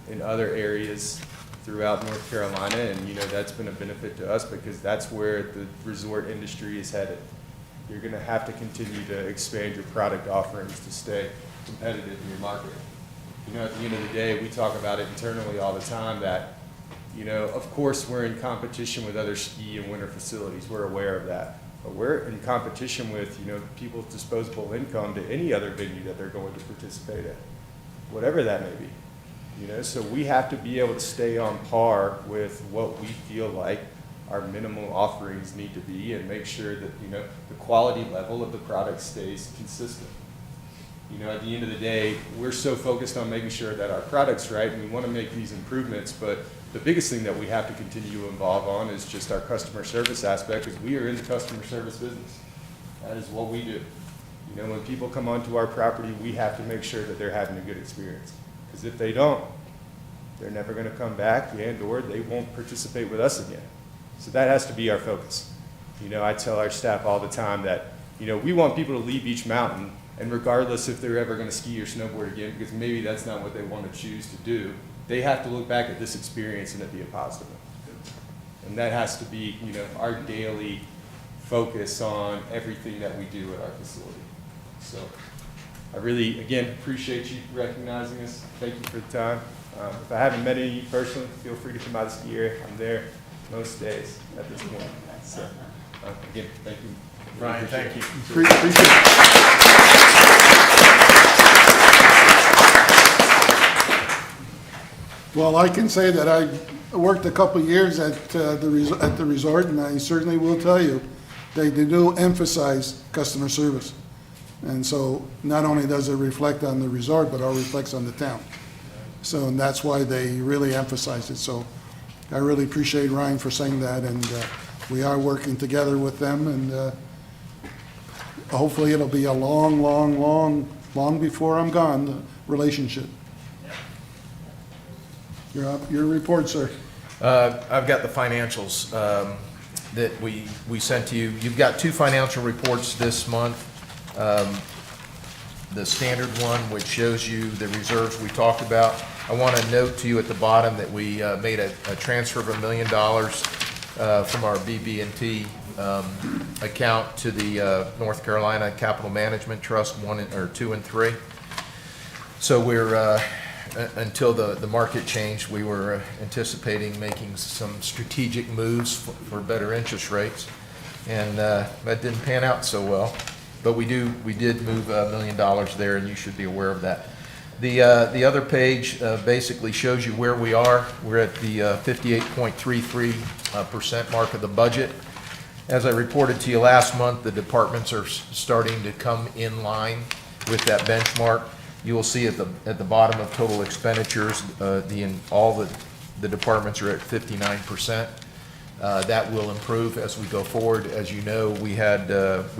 in other areas throughout North Carolina, and that's been a benefit to us because that's where the resort industry is headed. You're going to have to continue to expand your product offerings to stay competitive in your market. At the end of the day, we talk about it internally all the time that, of course we're in competition with other ski and winter facilities. We're aware of that. But we're in competition with, people's disposable income to any other venue that they're going to participate in, whatever that may be. So we have to be able to stay on par with what we feel like our minimal offerings need to be, and make sure that, the quality level of the product stays consistent. At the end of the day, we're so focused on making sure that our product's right, and we want to make these improvements, but the biggest thing that we have to continue to evolve on is just our customer service aspect, because we are in the customer service business. That is what we do. When people come onto our property, we have to make sure that they're having a good experience. Because if they don't, they're never going to come back, and or they won't participate with us again. So that has to be our focus. I tell our staff all the time that, we want people to leave each mountain, and regardless if they're ever going to ski or snowboard again, because maybe that's not what they want to choose to do, they have to look back at this experience and it be a positive. And that has to be, you know, our daily focus on everything that we do at our facility. So I really, again, appreciate you recognizing us. Thank you for the time. If I haven't met any of you personally, feel free to come out this year. I'm there most days at this point. So, again, thank you. Ryan, thank you. Appreciate it. Well, I can say that I worked a couple of years at the resort, and I certainly will tell you, they do emphasize customer service. And so not only does it reflect on the resort, but it reflects on the town. So, and that's why they really emphasize it. So I really appreciate Ryan for saying that, and we are working together with them, and hopefully it'll be a long before I'm gone, relationship. Your report, sir. I've got the financials that we sent to you. You've got two financial reports this month. The standard one, which shows you the reserves we talked about. I want to note to you at the bottom that we made a transfer of $1 million from our BB&T account to the North Carolina Capital Management Trust 2 and 3. So we're until the market changed, we were anticipating making some strategic moves for better interest rates, and that didn't pan out so well. But we did move $1 million there, and you should be aware of that. The other page basically shows you where we are. We're at the 58.33% mark of the budget. As I reported to you last month, the departments are starting to come in line with that benchmark. You will see at the bottom of total expenditures, all the departments are at 59%. That will improve as we go forward. As you know, we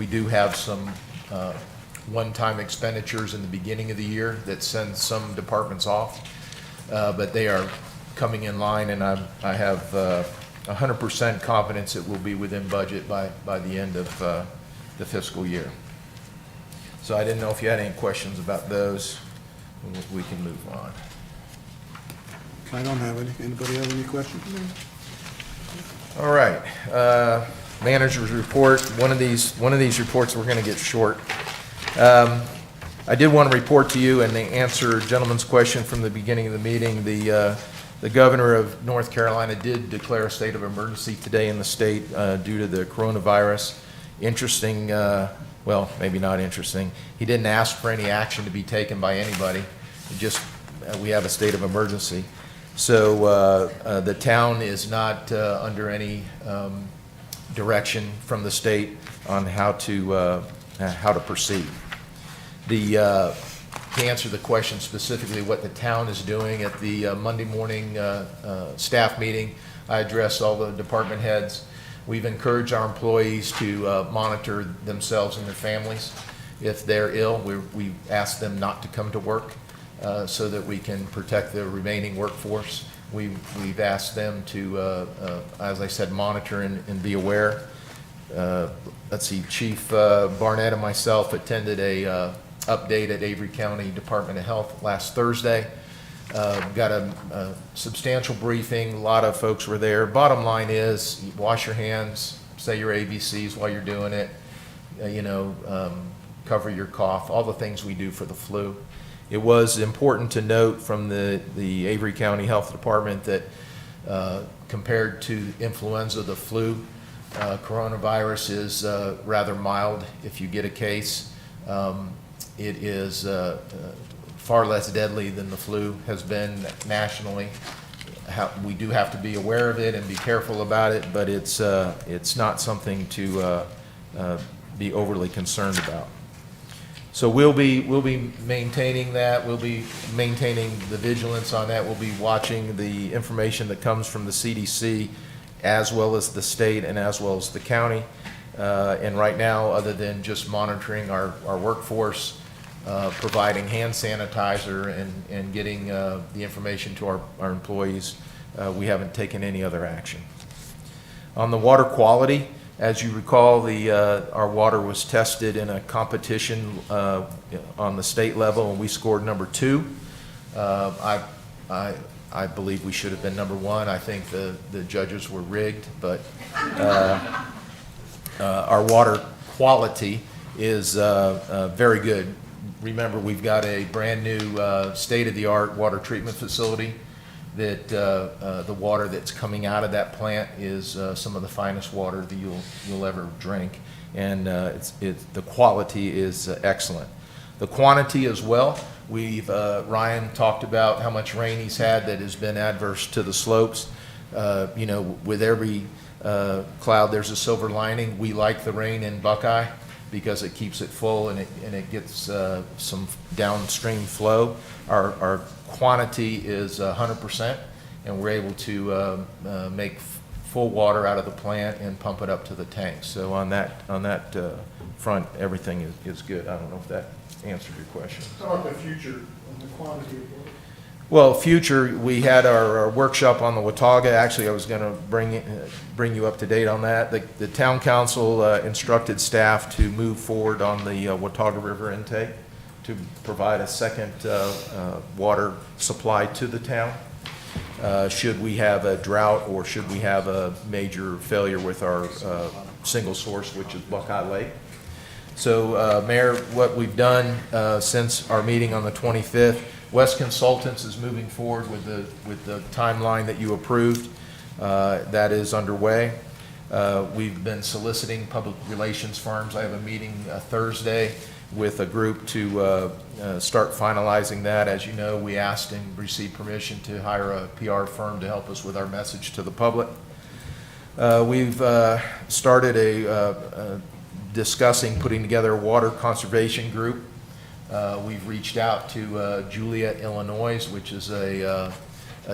do have some one-time expenditures in the beginning of the year that send some departments off, but they are coming in line, and I have 100% confidence it will be within budget by the end of the fiscal year. So I didn't know if you had any questions about those. We can move on. I don't have any. Anybody have any questions? All right, manager's report. One of these reports we're going to get short. I did want to report to you and answer a gentleman's question from the beginning of the meeting. The governor of North Carolina did declare a state of emergency today in the state due to the coronavirus. Interesting. Well, maybe not interesting. He didn't ask for any action to be taken by anybody. We have a state of emergency. So the town is not under any direction from the state on how to proceed. To answer the question specifically, what the town is doing at the Monday morning staff meeting, I addressed all the department heads. We've encouraged our employees to monitor themselves and their families. If they're ill, we ask them not to come to work so that we can protect the remaining workforce. We've asked them to, as I said, monitor and be aware. Let's see, Chief Barnett and myself attended a update at Avery County Department of Health last Thursday. Got a substantial briefing. A lot of folks were there. Bottom line is, wash your hands, say your ABCs while you're doing it, cover your cough, all the things we do for the flu. It was important to note from the Avery County Health Department that compared to influenza, the flu, coronavirus is rather mild if you get a case. It is far less deadly than the flu has been nationally. We do have to be aware of it and be careful about it, but it's not something to be overly concerned about. So we'll be maintaining that. We'll be maintaining the vigilance on that. We'll be watching the information that comes from the CDC, as well as the state and as well as the county. And right now, other than just monitoring our workforce, providing hand sanitizer and getting the information to our employees, we haven't taken any other action. On the water quality, as you recall, our water was tested in a competition on the state level, and we scored number 2. I I believe we should have been number one. I think the judges were rigged, but our water quality is very good. Remember, we've got a brand-new state-of-the-art water treatment facility that the water that's coming out of that plant is some of the finest water that you'll ever drink, and the quality is excellent. The quantity as well. Ryan talked about how much rain he's had that has been adverse to the slopes. You know, with every cloud, there's a silver lining. We like the rain in Buckeye because it keeps it full and it gets some downstream flow. Our quantity is 100%, and we're able to make full water out of the plant and pump it up to the tank. So on that front, everything is good. I don't know if that answered your question. How about the future and the quantity of water? Well, future, we had our workshop on the Watauga. Actually, I was going to bring you up to date on that. The town council instructed staff to move forward on the Watauga River intake to provide a second water supply to the town. Should we have a drought or should we have a major failure with our single source, which is Buckeye Lake. So, Mayor, what we've done since our meeting on the 25th, West Consultants is moving forward with the timeline that you approved. That is underway. We've been soliciting public relations firms. I have a meeting Thursday with a group to start finalizing that. As you know, we asked and received permission to hire a PR firm to help us with our message to the public. We've started discussing putting together a water conservation group. We've reached out to Juliet, Illinois, which is a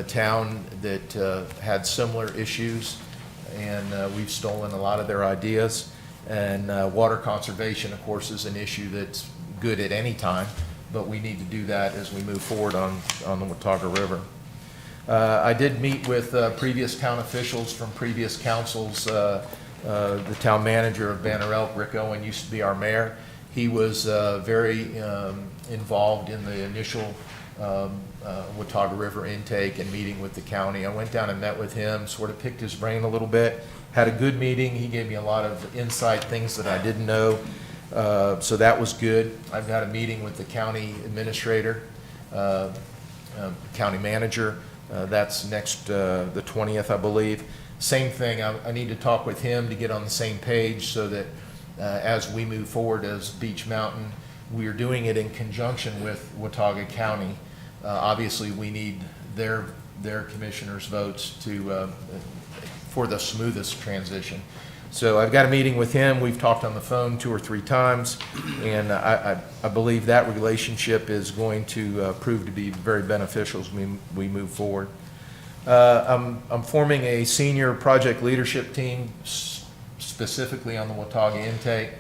town that had similar issues, and we've stolen a lot of their ideas. And water conservation, of course, is an issue that's good at any time, but we need to do that as we move forward on the Watauga River. I did meet with previous town officials from previous councils. The town manager of Banner Elk, Rick Owen, used to be our mayor. He was very involved in the initial Watauga River intake and meeting with the county. I went down and met with him, sort of picked his brain a little bit, had a good meeting. He gave me a lot of insight, things that I didn't know, so that was good. I've got a meeting with the county administrator, county manager. That's next, the 20th, I believe. Same thing, I need to talk with him to get on the same page so that as we move forward as Beech Mountain, we are doing it in conjunction with Watauga County. Obviously, we need their commissioners' votes for the smoothest transition. So I've got a meeting with him. We've talked on the phone 2 or 3 times, and I believe that relationship is going to prove to be very beneficial as we move forward. I'm forming a senior project leadership team specifically on the Watauga intake.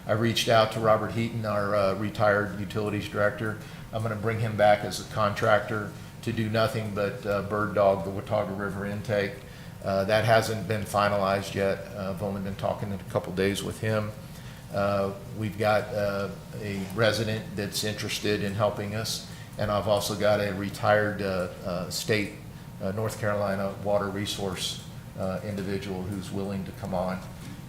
I reached out to Robert Heaton, our retired utilities director. I'm going to bring him back as a contractor to do nothing but bird dog the Watauga River intake. That hasn't been finalized yet. I've only been talking a couple days with him. We've got a resident that's interested in helping us, and I've also got a retired state North Carolina water resource individual who's willing to come on.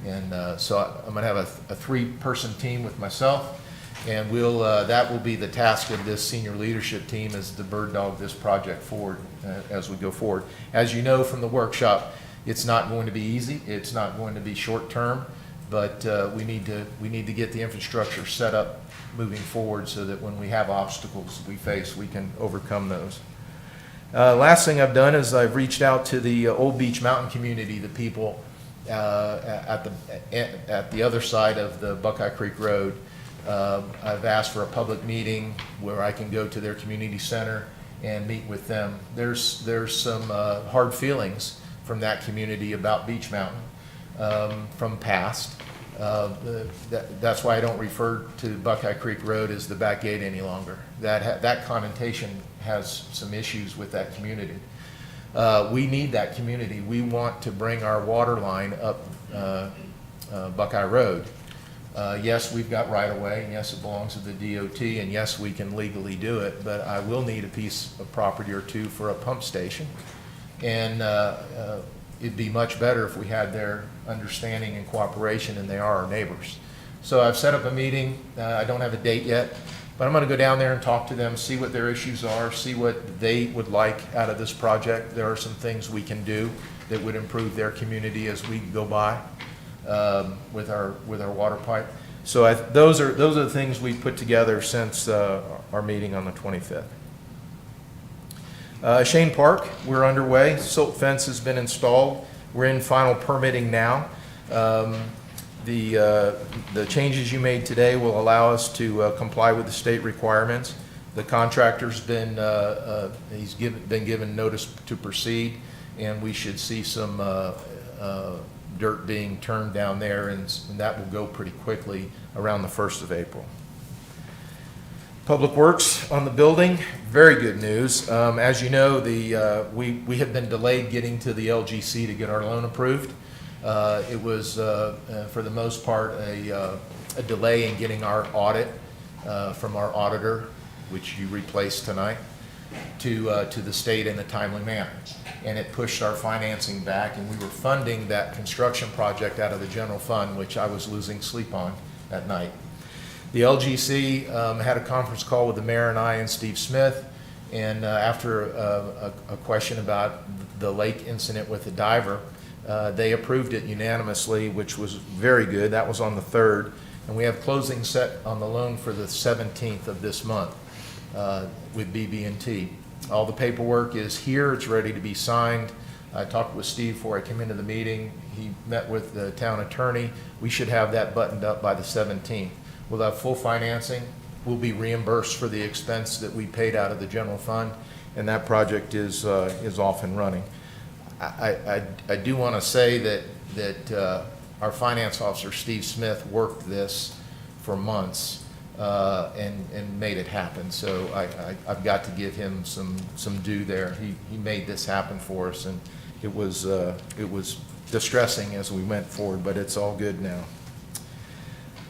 And so I'm going to have a 3-person team with myself, and that will be the task of this senior leadership team, is to bird dog this project forward as we go forward. As you know from the workshop, it's not going to be easy. It's not going to be short term, but we need to get the infrastructure set up moving forward so that when we have obstacles we face, we can overcome those. Last thing I've done is I've reached out to the Old Beech Mountain community, the people at the other side of the Buckeye Creek Road. I've asked for a public meeting where I can go to their community center and meet with them. There's some hard feelings from that community about Beech Mountain from past. That's why I don't refer to Buckeye Creek Road as the back gate any longer. That connotation has some issues with that community. We need that community. We want to bring our water line up Buckeye Road. Yes, we've got right-of-way, and yes, it belongs to the DOT, and yes, we can legally do it, but I will need a piece of property or two for a pump station. And it'd be much better if we had their understanding and cooperation, and they are our neighbors. So I've set up a meeting. I don't have a date yet, but I'm going to go down there and talk to them, see what their issues are, see what they would like out of this project. There are some things we can do that would improve their community as we go by with our water pipe. So those are the things we put together since our meeting on the 25th. Shane Park, we're underway. Silt fence has been installed. We're in final permitting now. The changes you made today will allow us to comply with the state requirements. The contractor's been been given notice to proceed, and we should see some dirt being turned down there, and that will go pretty quickly around the 1st of April. Public Works on the building, very good news. As you know, we have been delayed getting to the LGC to get our loan approved. It was, for the most part, a delay in getting our audit from our auditor, which you replaced tonight, to the state in a timely manner. And it pushed our financing back, and we were funding that construction project out of the general fund, which I was losing sleep on at night. The LGC had a conference call with the mayor and I and Steve Smith, and after a question about the lake incident with the diver, they approved it unanimously, which was very good. That was on the 3rd, and we have closing set on the loan for the 17th of this month with BB&T. All the paperwork is here. It's ready to be signed. I talked with Steve before I came into the meeting. He met with the town attorney. We should have that buttoned up by the 17th. We'll have full financing. We'll be reimbursed for the expense that we paid out of the general fund, and that project is off and running. I do want to say that our finance officer, Steve Smith, worked this for months and made it happen. So I've got to give him some due there. He made this happen for us, and it was distressing as we went forward, but it's all good now.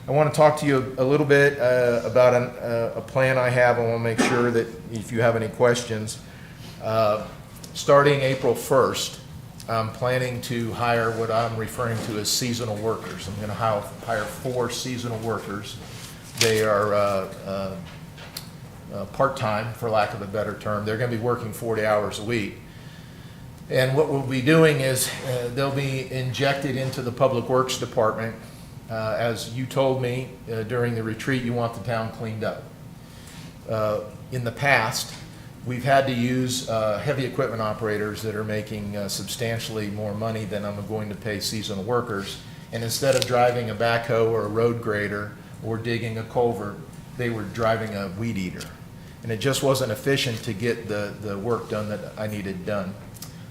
I want to talk to you a little bit about a plan I have. I want to make sure that if you have any questions, starting April 1st, I'm planning to hire what I'm referring to as seasonal workers. I'm going to hire 4 seasonal workers. They are part-time, for lack of a better term. They're going to be working 40 hours a week. And what we'll be doing is they'll be injected into the Public Works Department. As you told me during the retreat, you want the town cleaned up. In the past, we've had to use heavy equipment operators that are making substantially more money than I'm going to pay seasonal workers. And instead of driving a backhoe or a road grader or digging a culvert, they were driving a weed eater. And it just wasn't efficient to get the work done that I needed done.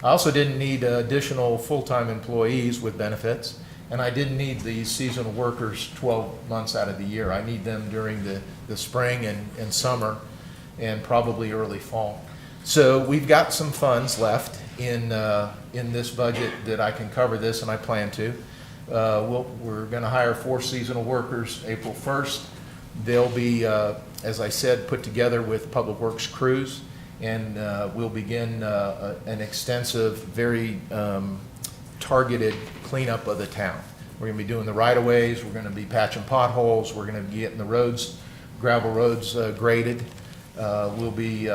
I also didn't need additional full-time employees with benefits. And I didn't need these seasonal workers 12 months out of the year. I need them during the spring and summer and probably early fall. So we've got some funds left in this budget that I can cover this, and I plan to. We're going to hire 4 seasonal workers April 1st. They'll be, as I said, put together with Public Works crews, and we'll begin an extensive, very targeted cleanup of the town. We're going to be doing the right-of-ways, we're going to be patching potholes, we're going to be getting the roads, gravel roads graded. We'll be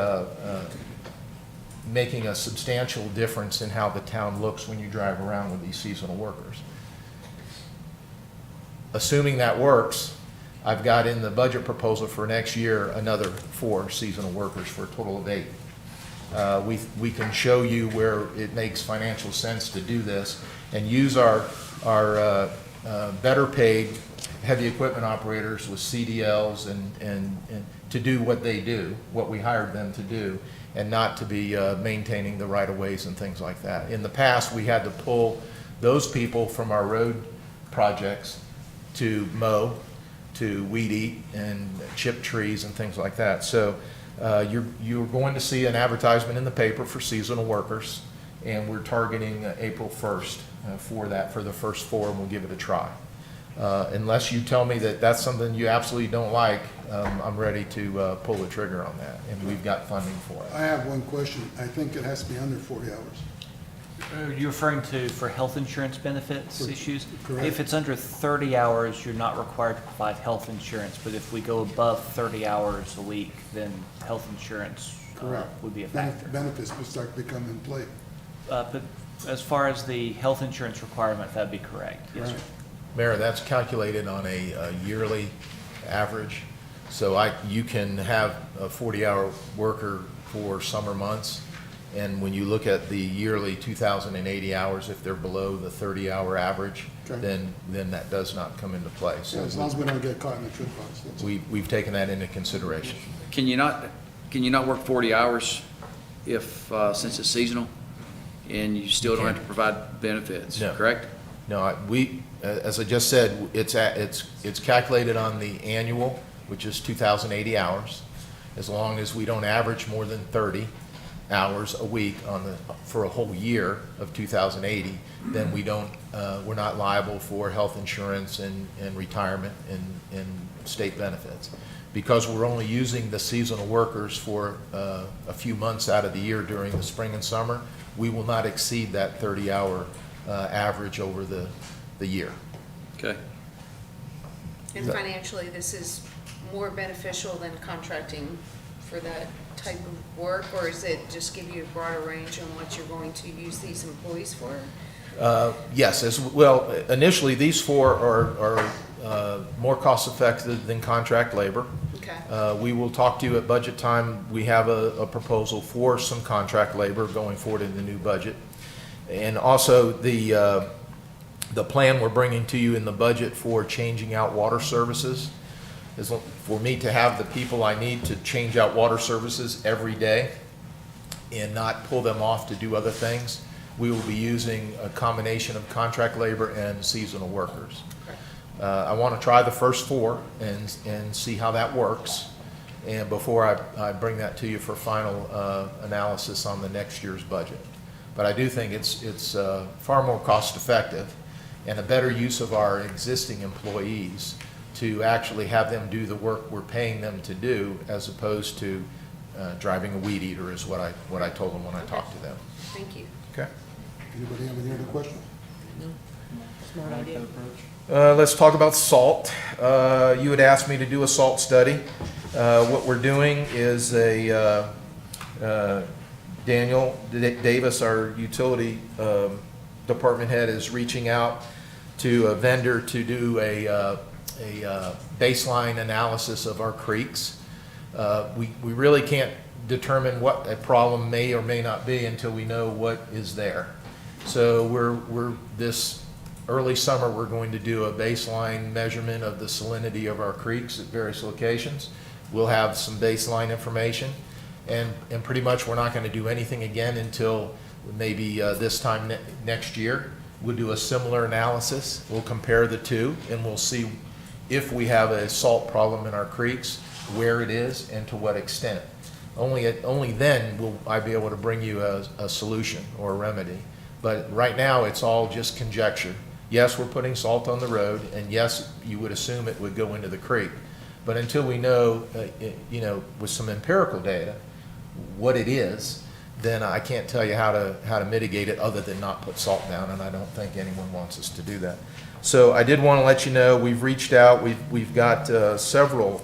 making a substantial difference in how the town looks when you drive around with these seasonal workers. Assuming that works, I've got in the budget proposal for next year another 4 seasonal workers for a total of 8. We can show you where it makes financial sense to do this and use our better paid heavy equipment operators with CDLs and to do what they do, what we hired them to do, and not to be maintaining the right-of-ways and things like that. In the past, we had to pull those people from our road projects to mow, to weed eat, and chip trees and things like that. So you're going to see an advertisement in the paper for seasonal workers, and we're targeting April 1st for that, for the first 4, and we'll give it a try. Unless you tell me that that's something you absolutely don't like, I'm ready to pull the trigger on that, and we've got funding for it. I have one question. I think it has to be under 40 hours. Are you referring to for health insurance benefits issues? correct. If it's under 30 hours, you're not required to provide health insurance, but if we go above 30 hours a week, then health insurance would be a factor. Benefits will start to come in play. But as far as the health insurance requirement, that'd be correct, yes, sir. Right. Mayor, that's calculated on a yearly average. So you can have a 40-hour worker for summer months, and when you look at the yearly 2,080 hours, if they're below the 30-hour average, Okay. then that does not come into play. So So as long as we don't get caught in the trip box. that's all. we've taken that into consideration. Can you not work 40 hours if, since it's seasonal, and you still don't have to provide benefits, No. correct? No, as I just said, it's calculated on the annual, which is 2,080 hours. As long as we don't average more than 30 hours a week for a whole year of 2,080, then we're not liable for health insurance and retirement and state benefits. Because we're only using the seasonal workers for a few months out of the year during the spring and summer, we will not exceed that 30-hour average over the year. Okay. And financially, this is more beneficial than contracting for that type of work, or is it just give you a broader range on what you're going to use these employees for? Yes, as well, initially, these four are more cost-effective than contract labor. Okay. We will talk to you at budget time. We have a proposal for some contract labor going forward in the new budget. And also, the plan we're bringing to you in the budget for changing out water services is for me to have the people I need to change out water services every day and not pull them off to do other things. We will be using a combination of contract labor and seasonal workers. I want to try the first four and see how that works, and before I bring that to you for final analysis on the next year's budget. But I do think it's far more cost-effective and a better use of our existing employees to actually have them do the work we're paying them to do, as opposed to driving a weed eater, is what I told them when I talked to them. Thank you. Okay. Anybody have any other questions? No? Smart idea. Let's talk about salt. You had asked me to do a salt study. What we're doing is Daniel Davis, our utility department head, is reaching out to a vendor to do a baseline analysis of our creeks. We really can't determine what a problem may or may not be until we know what is there. So we're this early summer, we're going to do a baseline measurement of the salinity of our creeks at various locations. We'll have some baseline information, and pretty much we're not going to do anything again until maybe this time next year. We'll do a similar analysis. We'll compare the two, and we'll see if we have a salt problem in our creeks, where it is, and to what extent. Only then will I be able to bring you a solution or a remedy. But right now, it's all just conjecture. Yes, we're putting salt on the road, and yes, you would assume it would go into the creek. But until we know, with some empirical data, what it is, then I can't tell you how to mitigate it other than not put salt down, and I don't think anyone wants us to do that. So I did want to let you know, we've reached out, we've got several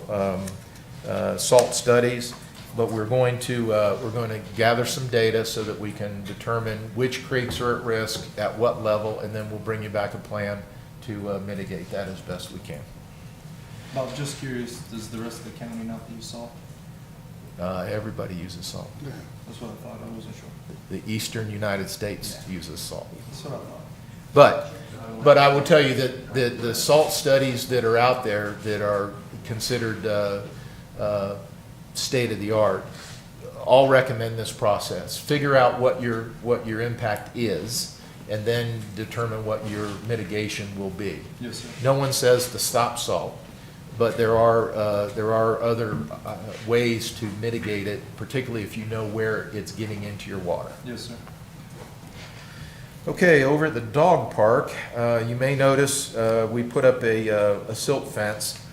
salt studies, but we're going to gather some data so that we can determine which creeks are at risk, at what level, and then we'll bring you back a plan to mitigate that as best we can. Bob, just curious, does the rest of the county not use salt? Everybody uses salt. Yeah. That's what I thought, I wasn't sure. The eastern United States uses salt. That's what I thought. But I will tell you that the salt studies that are out there that are considered state-of-the-art all recommend this process. Figure out what your impact is, and then determine what your mitigation will be. Yes, sir. No one says to stop salt, but there are other ways to mitigate it, particularly if you know where it's getting into your water. Yes, sir. Okay, over at the dog park, you may notice we put up a silt fence.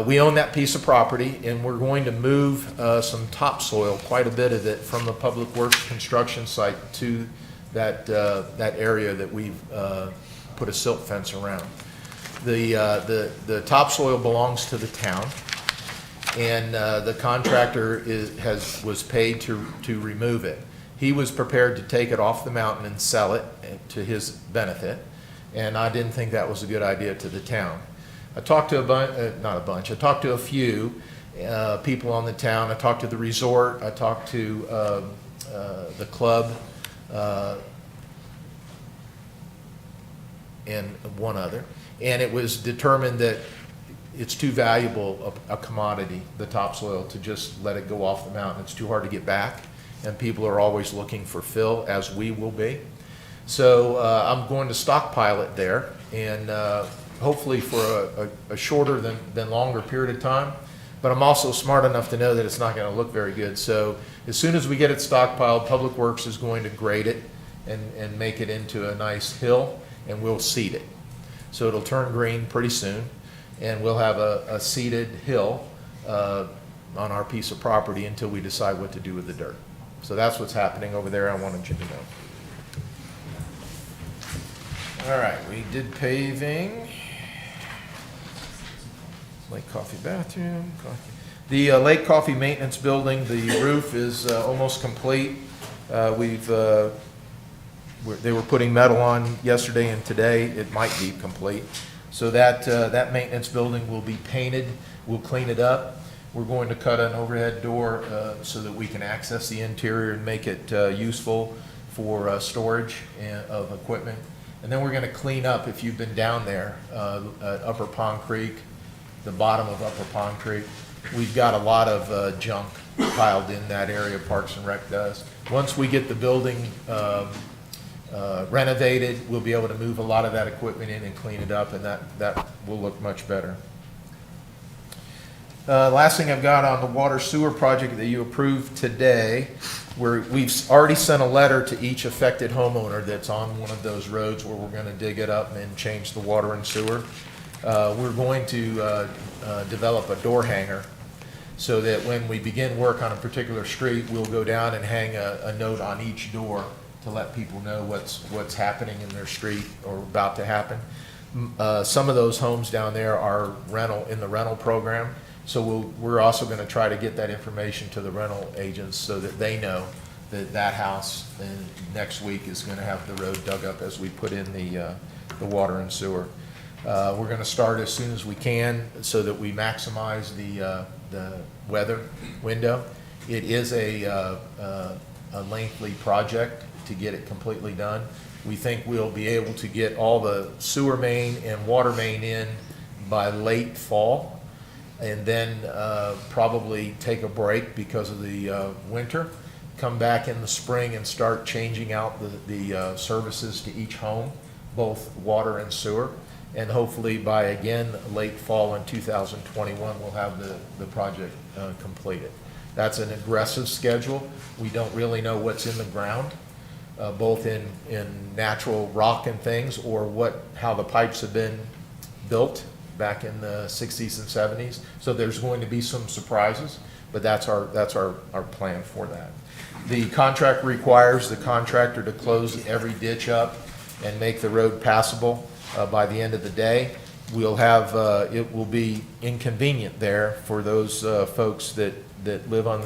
We own that piece of property, and we're going to move some topsoil, quite a bit of it, from the Public Works construction site to that area that we've put a silt fence around. The topsoil belongs to the town, and the contractor was paid to remove it. He was prepared to take it off the mountain and sell it to his benefit, and I didn't think that was a good idea to the town. I talked to I talked to a few people on the town. I talked to the resort. I talked to the club and one other. And it was determined that it's too valuable a commodity, the topsoil, to just let it go off the mountain. It's too hard to get back, and people are always looking for fill, as we will be. So I'm going to stockpile it there, and hopefully for a shorter than longer period of time. But I'm also smart enough to know that it's not going to look very good. So as soon as we get it stockpiled, Public Works is going to grade it and make it into a nice hill, and we'll seed it. So it'll turn green pretty soon, and we'll have a seeded hill on our piece of property until we decide what to do with the dirt. So that's what's happening over there. I wanted you to know. All right, we did paving. Lake Coffey bathroom. The Lake Coffey maintenance building, the roof is almost complete. They were putting metal on yesterday and today. It might be complete. So that maintenance building will be painted. We'll clean it up. We're going to cut an overhead door so that we can access the interior and make it useful for storage of equipment. And then we're going to clean up, if you've been down there, at Upper Pond Creek, the bottom of Upper Pond Creek. We've got a lot of junk piled in that area, Parks and Rec does. Once we get the building renovated, we'll be able to move a lot of that equipment in and clean it up, and that will look much better. Last thing I've got on the water sewer project that you approved today, we've already sent a letter to each affected homeowner that's on one of those roads where we're going to dig it up and change the water and sewer. We're going to develop a door hanger so that when we begin work on a particular street, we'll go down and hang a note on each door to let people know what's happening in their street or about to happen. Some of those homes down there are in the rental program. So we're also going to try to get that information to the rental agents so that they know that house next week is going to have the road dug up as we put in the water and sewer. We're going to start as soon as we can so that we maximize the weather window. It is a lengthy project to get it completely done. We think we'll be able to get all the sewer main and water main in by late fall, and then probably take a break because of the winter, come back in the spring and start changing out the services to each home, both water and sewer. And hopefully by, again, late fall in 2021, we'll have the project completed. That's an aggressive schedule. We don't really know what's in the ground, both in natural rock and things, or how the pipes have been built back in the 60s and 70s. So there's going to be some surprises, but that's our plan for that. The contract requires the contractor to close every ditch up and make the road passable by the end of the day. We'll have, it will be inconvenient there for those folks that live on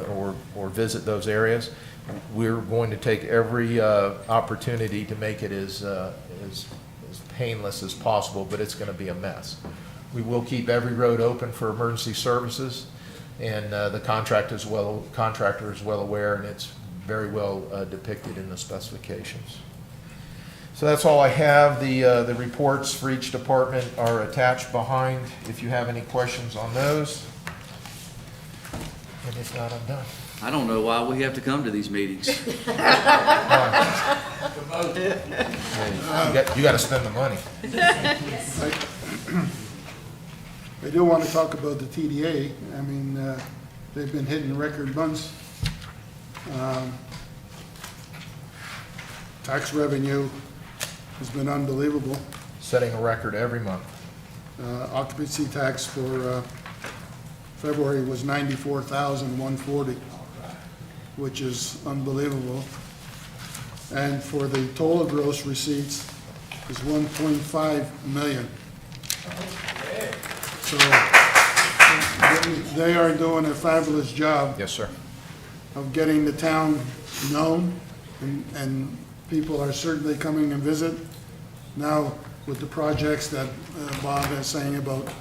or visit those areas. We're going to take every opportunity to make it as painless as possible, but it's going to be a mess. We will keep every road open for emergency services, and the contractor is well aware, and it's very well depicted in the specifications. So that's all I have. The reports for each department are attached behind if you have any questions on those. And if not, I'm done. I don't know why we have to come to these meetings. You got to spend the money. I do want to talk about the TDA. I mean, they've been hitting record months. Tax revenue has been unbelievable. Setting a record every month. Occupancy tax for February was 94,140, which is unbelievable. And for the total gross receipts is 1.5 million. So they are doing a fabulous job Yes, sir. of getting the town known, and people are certainly coming and visit. Now, with the projects that Bob is saying about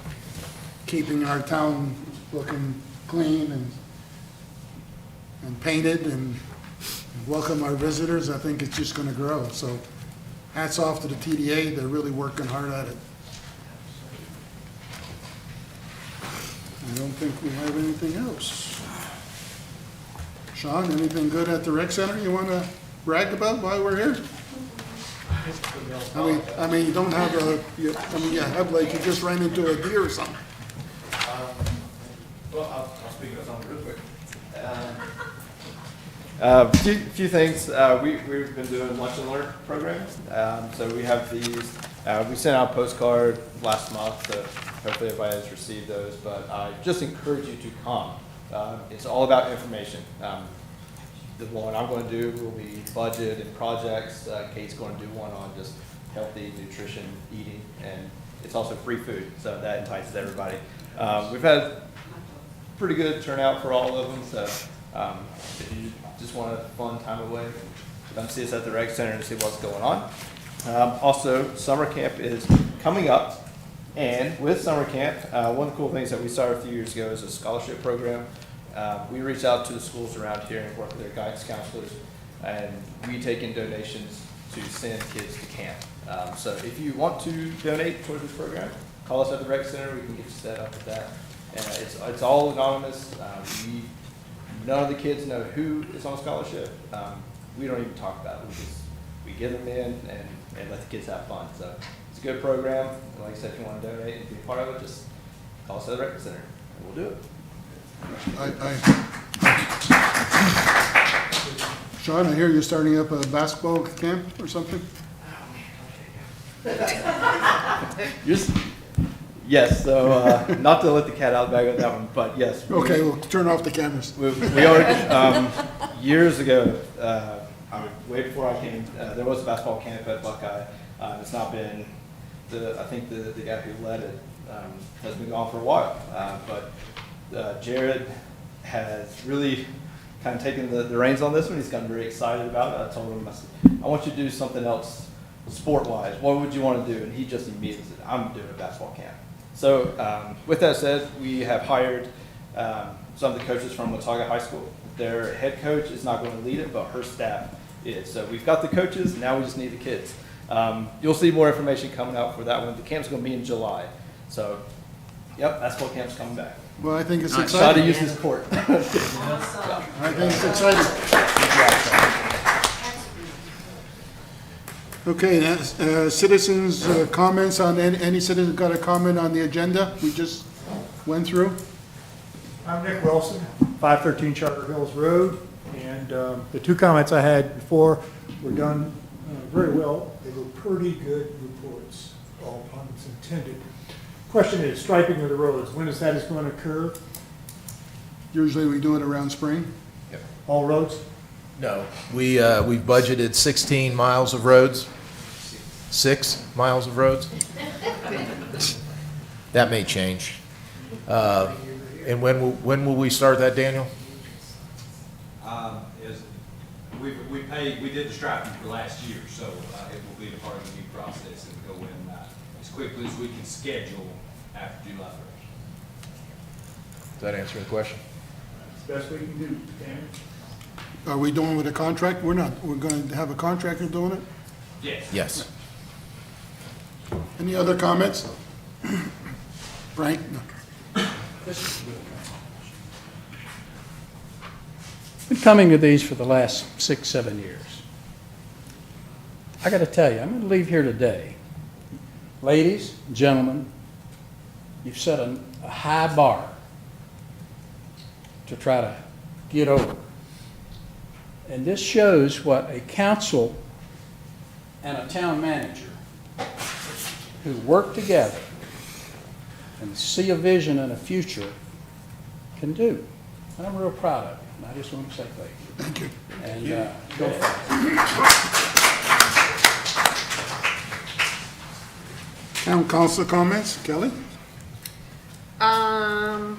keeping our town looking clean and painted and welcome our visitors, I think it's just gonna grow. So hats off to the TDA, they're really working hard at it. I don't think we have anything else. Sean, anything good at the rec center you wanna brag about while we're here? I mean, you don't have you have like, you just ran into a deer or something. Well, I'll speak of something real quick. Few things. We've been doing lunch and learn programs. So we have these. We sent out a postcard last month, so hopefully everybody has received those. But I just encourage you to come. It's all about information. The one I'm going to do will be budget and projects. Kate's going to do one on just healthy nutrition, eating, and it's also free food, so that entices everybody. We've had pretty good turnout for all of them, so if you just want a fun time away, come see us at the rec center and see what's going on. Also, summer camp is coming up, and with summer camp, one of the cool things that we started a few years ago is a scholarship program. We reach out to the schools around here and work with their guidance counselors, and we take in donations to send kids to camp. So if you want to donate towards this program, call us at the rec center. We can get you set up with that. And it's all anonymous. None of the kids know who is on scholarship. We don't even talk about it. We get them in and let the kids have fun. So it's a good program. And like I said, if you want to donate and be a part of it, just call us at the rec center and we'll do it. Sean, I hear you're starting up a basketball camp or something? Yes, so not to let the cat out of the bag with that one, but yes. Okay, we'll turn off the cameras. We already, years ago, way before I came, there was a basketball camp at Buckeye. It's not been, I think the guy who led it has been gone for a while. But Jared has really kind of taken the reins on this one. He's gotten very excited about it. I told him, I said, I want you to do something else sport-wise. What would you want to do? And he just immediately said, I'm doing a basketball camp. So with that said, we have hired some of the coaches from Watauga High School. Their head coach is not going to lead it, but her staff is. So we've got the coaches, now we just need the kids. You'll see more information coming out for that one. The camp's going to be in July. So, yep, basketball camp's coming back. Well, I think it's Try exciting. to use this court. I think it's exciting. Okay, citizens' comments on, any citizen got a comment on the agenda we just went through? I'm Nick Wilson, 513 Charter Hills Road, and the two comments I had before were done very well. They were pretty good reports, all puns intended. Question is, striping of the roads, when is that going to occur? Usually we do it around spring. All roads? No, we've budgeted 16 miles of roads. 6 miles of roads. That may change. And when will we start that, Daniel? We did the striping for last year, so it will be a part of the new process and go in as quickly as we can schedule after July 1st. Does that answer the question? It's the best we can do, Dan. Are we doing with a contract? We're not. We're going to have a contractor doing it? Yes. Yes. Any other comments? Frank? No. Been coming to these for the last 6, 7 years. I got to tell you, I'm going to leave here today. Ladies, gentlemen, you've set a high bar to try to get over. And this shows what a council and a town manager who work together and see a vision and a future can do. And I'm real proud of you, and I just want to say thank you. Thank you. And go for it. Town council comments, Kelly? I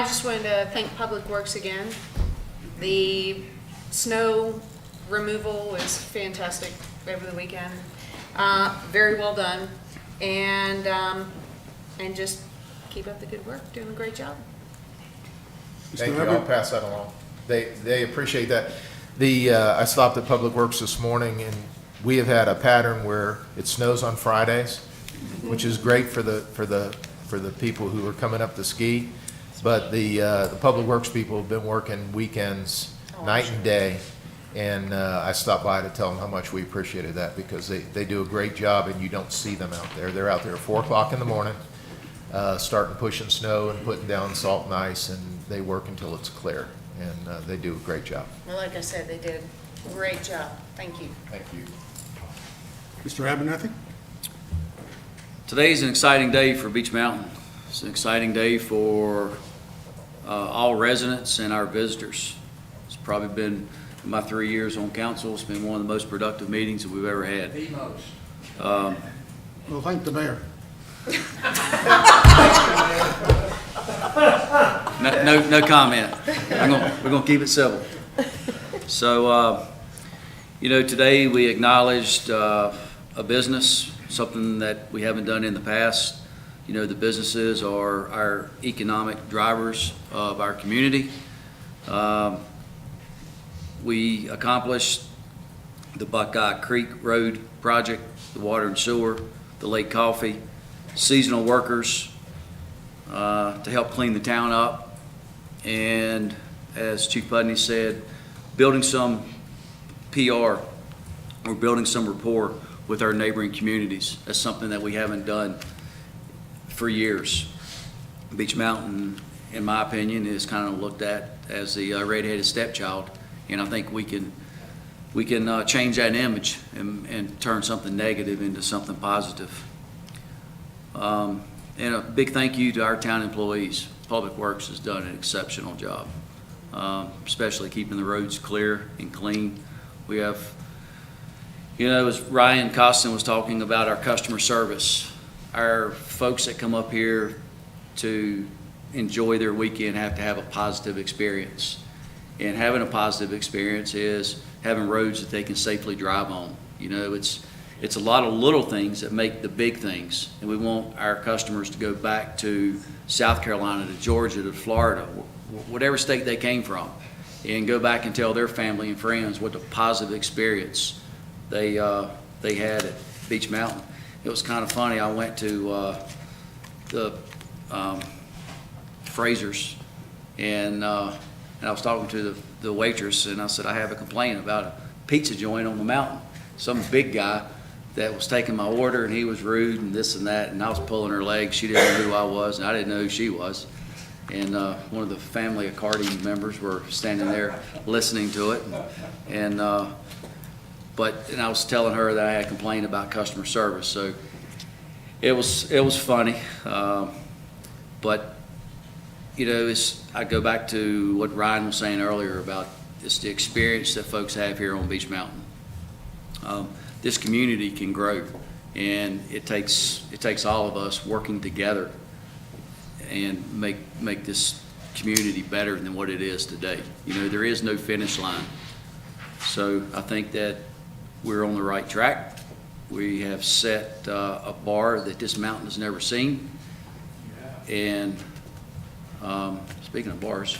just wanted to thank Public Works again. The snow removal was fantastic over the weekend. Very well done. And just keep up the good work, doing a great job. Thank you, I'll pass that along. They appreciate that. I stopped at Public Works this morning, and we have had a pattern where it snows on Fridays, which is great for the people who are coming up to ski. But the Public Works people have been working weekends, night and day, and I stopped by to tell them how much we appreciated that, because they do a great job, and you don't see them out there. They're out there at 4 o'clock in the morning, starting pushing snow and putting down salt and ice, and they work until it's clear, and they do a great job. Well, like I said, they did a great job. Thank you. Thank you. Mr. Abernathy? Today's an exciting day for Beach Mountain. It's an exciting day for all residents and our visitors. It's probably been, in my 3 years on council, it's been one of the most productive meetings that we've ever had. The most. Well, thank the mayor. No comment. We're gonna keep it civil. So, today we acknowledged a business, something that we haven't done in the past. The businesses are our economic drivers of our community. We accomplished the Buckeye Creek Road project, the water and sewer, the Lake Coffey, seasonal workers to help clean the town up, and as Chief Putney said, building some PR, or building some rapport with our neighboring communities. That's something that we haven't done for years. Beach Mountain, in my opinion, is kind of looked at as the red-headed stepchild, and I think we can change that image and turn something negative into something positive. And a big thank you to our town employees. Public Works has done an exceptional job, especially keeping the roads clear and clean. We have, as Ryan Costin was talking about, our customer service. Our folks that come up here to enjoy their weekend have to have a positive experience. And having a positive experience is having roads that they can safely drive on. It's a lot of little things that make the big things. And we want our customers to go back to South Carolina, to Georgia, to Florida, whatever state they came from, and go back and tell their family and friends what the positive experience they had at Beach Mountain. It was kind of funny. I went to the Fraser's, and I was talking to the waitress, and I said, I have a complaint about a pizza joint on the mountain. Some big guy that was taking my order, and he was rude and this and that, and I was pulling her leg. She didn't know who I was, and I didn't know who she was. And one of the family of Cardi members were standing there listening to it, and I was telling her that I had complained about customer service. So it was funny, but I go back to what Ryan was saying earlier about it's the experience that folks have here on Beach Mountain. This community can grow, and it takes all of us working together and make this community better than what it is today. There is no finish line. So I think that we're on the right track. We have set a bar that this mountain has never seen. And speaking of bars,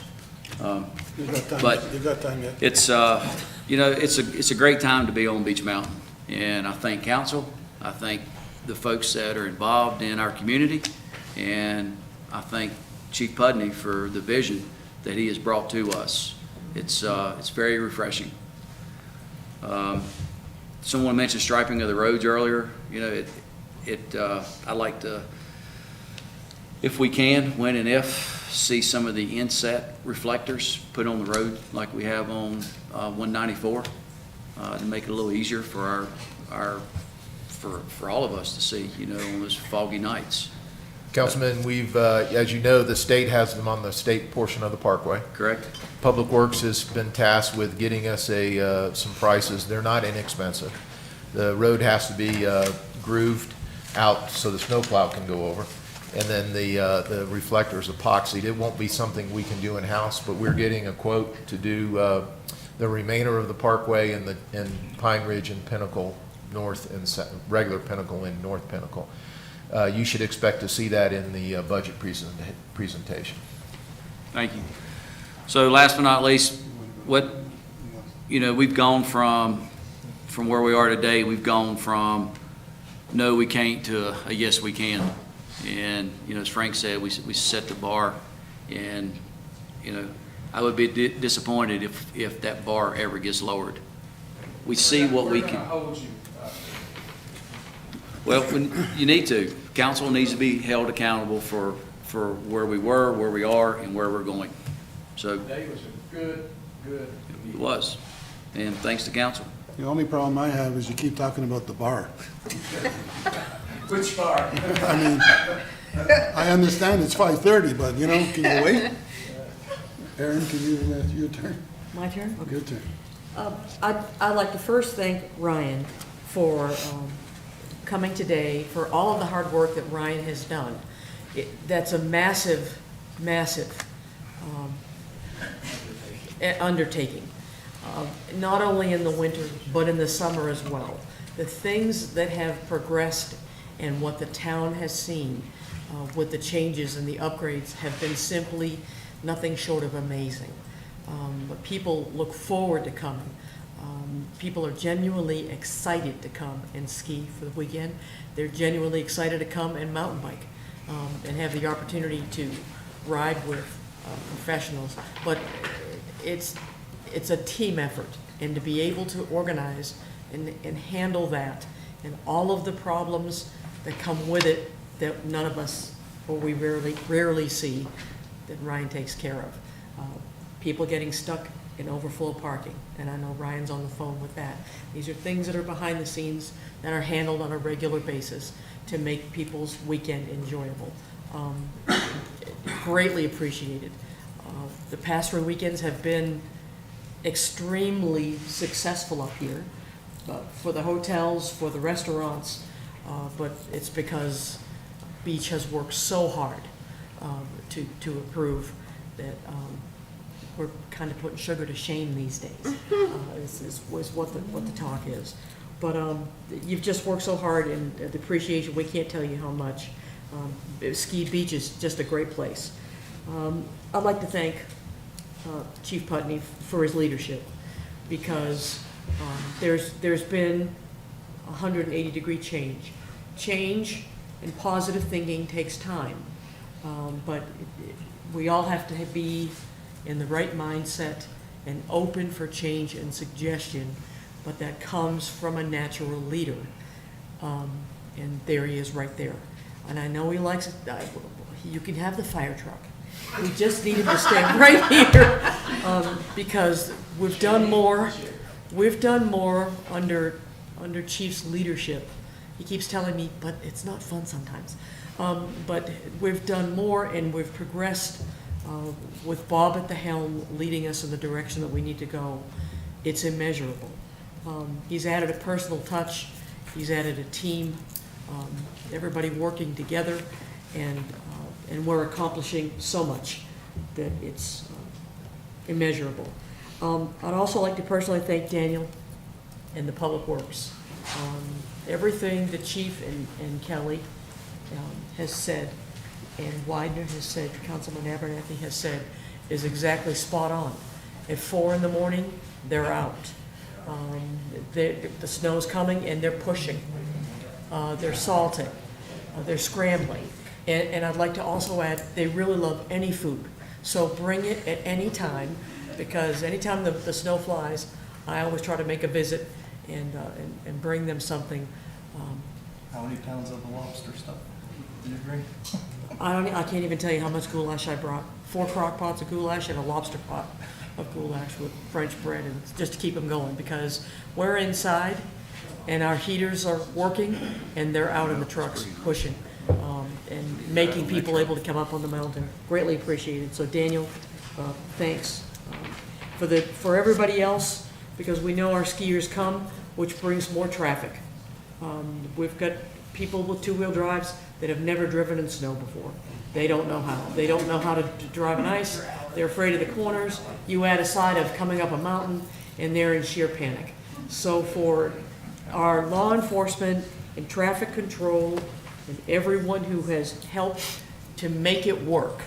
but You've got time yet. it's a great time to be on Beach Mountain. And I thank council. I thank the folks that are involved in our community, and I thank Chief Putney for the vision that he has brought to us. It's very refreshing. Someone mentioned striping of the roads earlier. I'd like to, if we can, when and if, see some of the inset reflectors put on the road like we have on 194. to make it a little easier for for all of us to see, you know, on those foggy nights. Councilman, we've, as you know, the state has them on the state portion of the parkway. Correct? Public Works has been tasked with getting us some prices. They're not inexpensive. The road has to be grooved out so the snowplow can go over. And then the reflectors epoxied. It won't be something we can do in-house, but we're getting a quote to do the remainder of the parkway in Pine Ridge and Pinnacle North and regular Pinnacle and North Pinnacle. You should expect to see that in the budget presentation. Thank you. So last but not least, we've gone from where we are today, we've gone from no, we can't to a yes, we can. And, as Frank said, we set the bar, and, I would be disappointed if that bar ever gets lowered. We see what we can. Well, you need to. Council needs to be held accountable for where we were, where we are, and where we're going. So. Today was a good. It was, and thanks to council. The only problem I have is you keep talking about the bar. Which bar? I mean, I understand it's 5:30, but, can you wait? Aaron, can you, your turn? My turn? Okay. Your turn. I'd like to first thank Ryan for coming today, for all of the hard work that Ryan has done. That's a massive undertaking, not only in the winter, but in the summer as well. The things that have progressed and what the town has seen with the changes and the upgrades have been simply nothing short of amazing. But people look forward to coming. People are genuinely excited to come and ski for the weekend. They're genuinely excited to come and mountain bike and have the opportunity to ride with professionals. But it's a team effort, and to be able to organize and handle that and all of the problems that come with it that none of us, or we rarely see, that Ryan takes care of. People getting stuck in overflow parking, and I know Ryan's on the phone with that. These are things that are behind the scenes that are handled on a regular basis to make people's weekend enjoyable. Greatly appreciated. The past 3 weekends have been extremely successful up here, for the hotels, for the restaurants, but it's because Beach has worked so hard to improve that we're kind of putting sugar to shame these days, is what the talk is. But you've just worked so hard, and the appreciation, we can't tell you how much. Ski Beach is just a great place. I'd like to thank Chief Putney for his leadership, because there's been a 180-degree change. Change and positive thinking takes time, but we all have to be in the right mindset and open for change and suggestion, but that comes from a natural leader. And there he is right there. And I know he likes it. You can have the fire truck. We just need him to stay right here, because we've done more under Chief's leadership. He keeps telling me, but it's not fun sometimes. But we've done more, and we've progressed with Bob at the helm leading us in the direction that we need to go. It's immeasurable. He's added a personal touch. He's added a team, everybody working together, and we're accomplishing so much that it's immeasurable. I'd also like to personally thank Daniel and the Public Works. Everything the Chief and Kelly has said, and Widener has said, Councilman Abernathy has said, is exactly spot on. At 4 in the morning, they're out. The snow's coming, and they're pushing. They're salting. They're scrambling. And I'd like to also add, they really love any food. So bring it at any time, because anytime the snow flies, I always try to make a visit and bring them something. How many pounds of the lobster stuff did you bring? I can't even tell you how much goulash I brought. 4 crock pots of goulash and a lobster pot. of goulash with French bread, and just to keep them going, because we're inside and our heaters are working and they're out in the trucks pushing, and making people able to come up on the mountain. Greatly appreciated. So Daniel, thanks. For everybody else, because we know our skiers come, which brings more traffic. We've got people with two-wheel drives that have never driven in snow before. They don't know how. They don't know how to drive on ice. They're afraid of the corners. You add a side of coming up a mountain, and they're in sheer panic. So for our law enforcement and traffic control and everyone who has helped to make it work,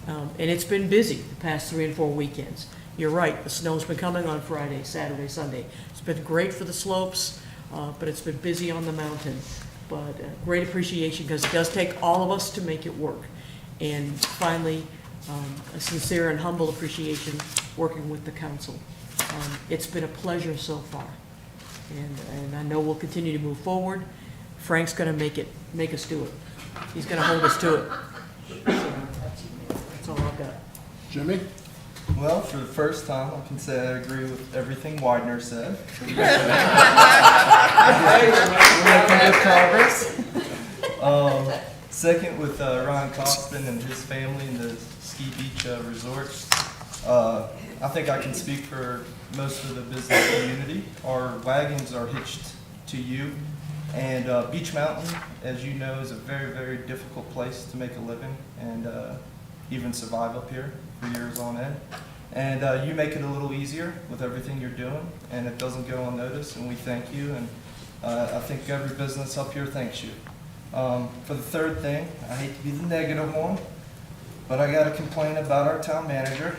and it's been busy the past 3 and 4 weekends. You're right, the snow's been coming on Friday, Saturday, Sunday. It's been great for the slopes, but it's been busy on the mountain. But great appreciation, because it does take all of us to make it work. And finally, a sincere and humble appreciation working with the council. It's been a pleasure so far. And I know we'll continue to move forward. Frank's gonna make us do it. He's gonna hold us to it. So, that's all I've got. Jimmy? Well, for the first time, I can say I agree with everything Widener said. We're making good progress. Second, with Ryan Costin and his family and the Ski Beach Resort, I think I can speak for most of the business community. Our wagons are hitched to you, and Beach Mountain, as you know, is a very, very difficult place to make a living and even survive up here for years on end. And you make it a little easier with everything you're doing, and it doesn't go unnoticed, and we thank you, and I think every business up here thanks you. For the third thing, I hate to be the negative one, but I got to complain about our town manager.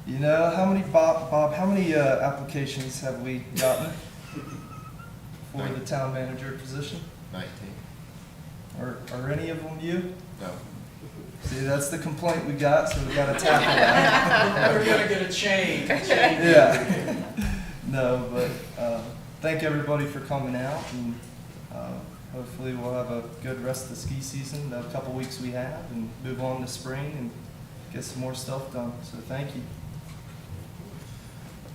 You know, how many, Bob, how many applications have we gotten for the town manager position? 19. Are any of them you? No. See, that's the complaint we got, so we got to tackle that. We're gonna get a change. Yeah. No, but thank everybody for coming out, and hopefully we'll have a good rest of the ski season, the couple weeks we have, and move on to spring and get some more stuff done. So thank you.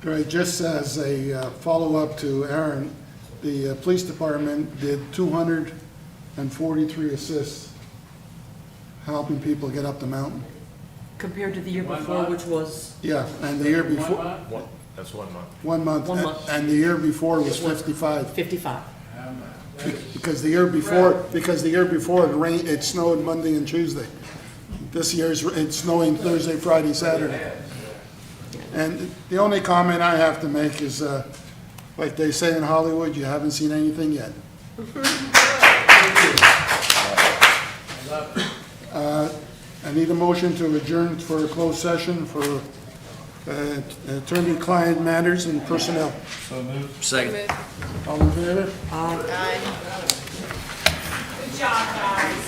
Great, just as a follow-up to Aaron, the police department did 243 assists helping people get up the mountain. Compared to the year before, which was Yeah, and the year before, That's 1 month. 1 month. 1 month. And the year before was 55. 55. Because the year before it rained, it snowed Monday and Tuesday. This year's, it's snowing Thursday, Friday, Saturday. And the only comment I have to make is, like they say in Hollywood, you haven't seen anything yet. I need a motion to adjourn for a closed session for attorney-client matters and personnel. So moved. Second. All in favor? Good job, guys.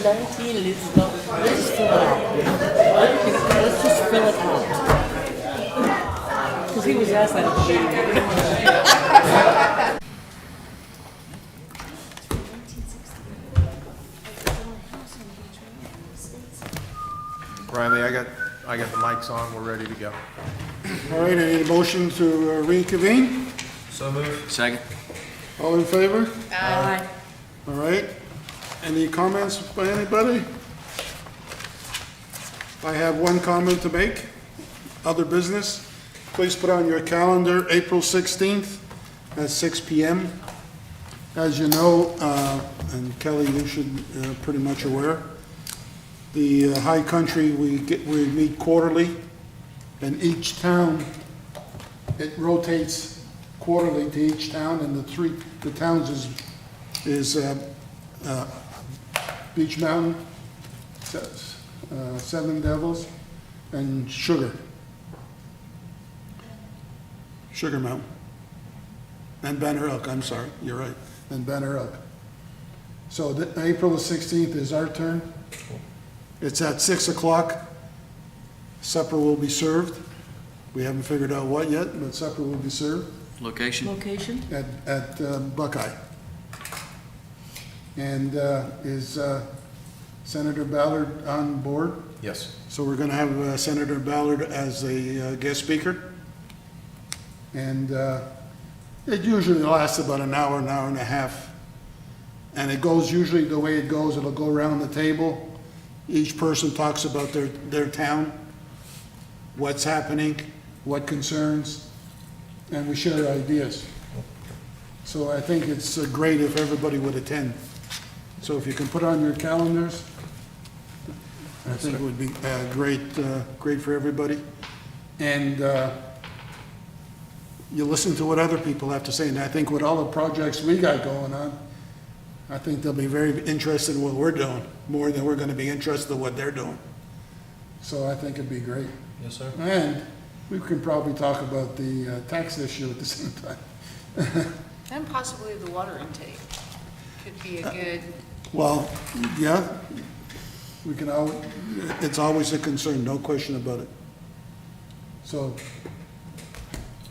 Let's just fill it out. Let's just fill it out. Because he was asked that at the meeting. Riley, I got the mics on, we're ready to go. All right, I need a motion to reconvene. So moved. Second. All in favor? Aye. All right. Any comments by anybody? I have one comment to make. Other business. Please put on your calendar April 16th at 6 p.m. As you know, and Kelly, you should pretty much aware, the High Country, we meet quarterly, and each town, it rotates quarterly to each town, and the towns is Beach Mountain, Seven Devils, and Sugar Mountain, and Banner Elk, I'm sorry, you're right, and Banner Elk. So April the 16th is our turn. It's at 6 o'clock. Supper will be served. We haven't figured out what yet, but supper will be served Location? Location? at Buckeye. And is Senator Ballard on board? Yes. So we're going to have Senator Ballard as a guest speaker. And it usually lasts about an hour and a half. And it goes, usually the way it goes, it'll go around the table. Each person talks about their town, what's happening, what concerns, and we share ideas. So I think it's great if everybody would attend. So if you can put on your calendars, I think it would be great for everybody. And you listen to what other people have to say. And I think with all the projects we got going on, I think they'll be very interested in what we're doing, more than we're going to be interested in what they're doing. So I think it'd be great. Yes, sir. And we can probably talk about the tax issue at the same time. And possibly the water intake could be a good, Well, yeah, we can it's always a concern, no question about it. So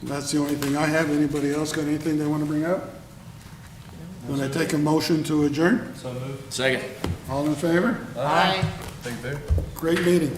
that's the only thing I have. Anybody else got anything they want to bring up? When I take a motion to adjourn? Second. All in favor? aye. Thank you. Great meeting.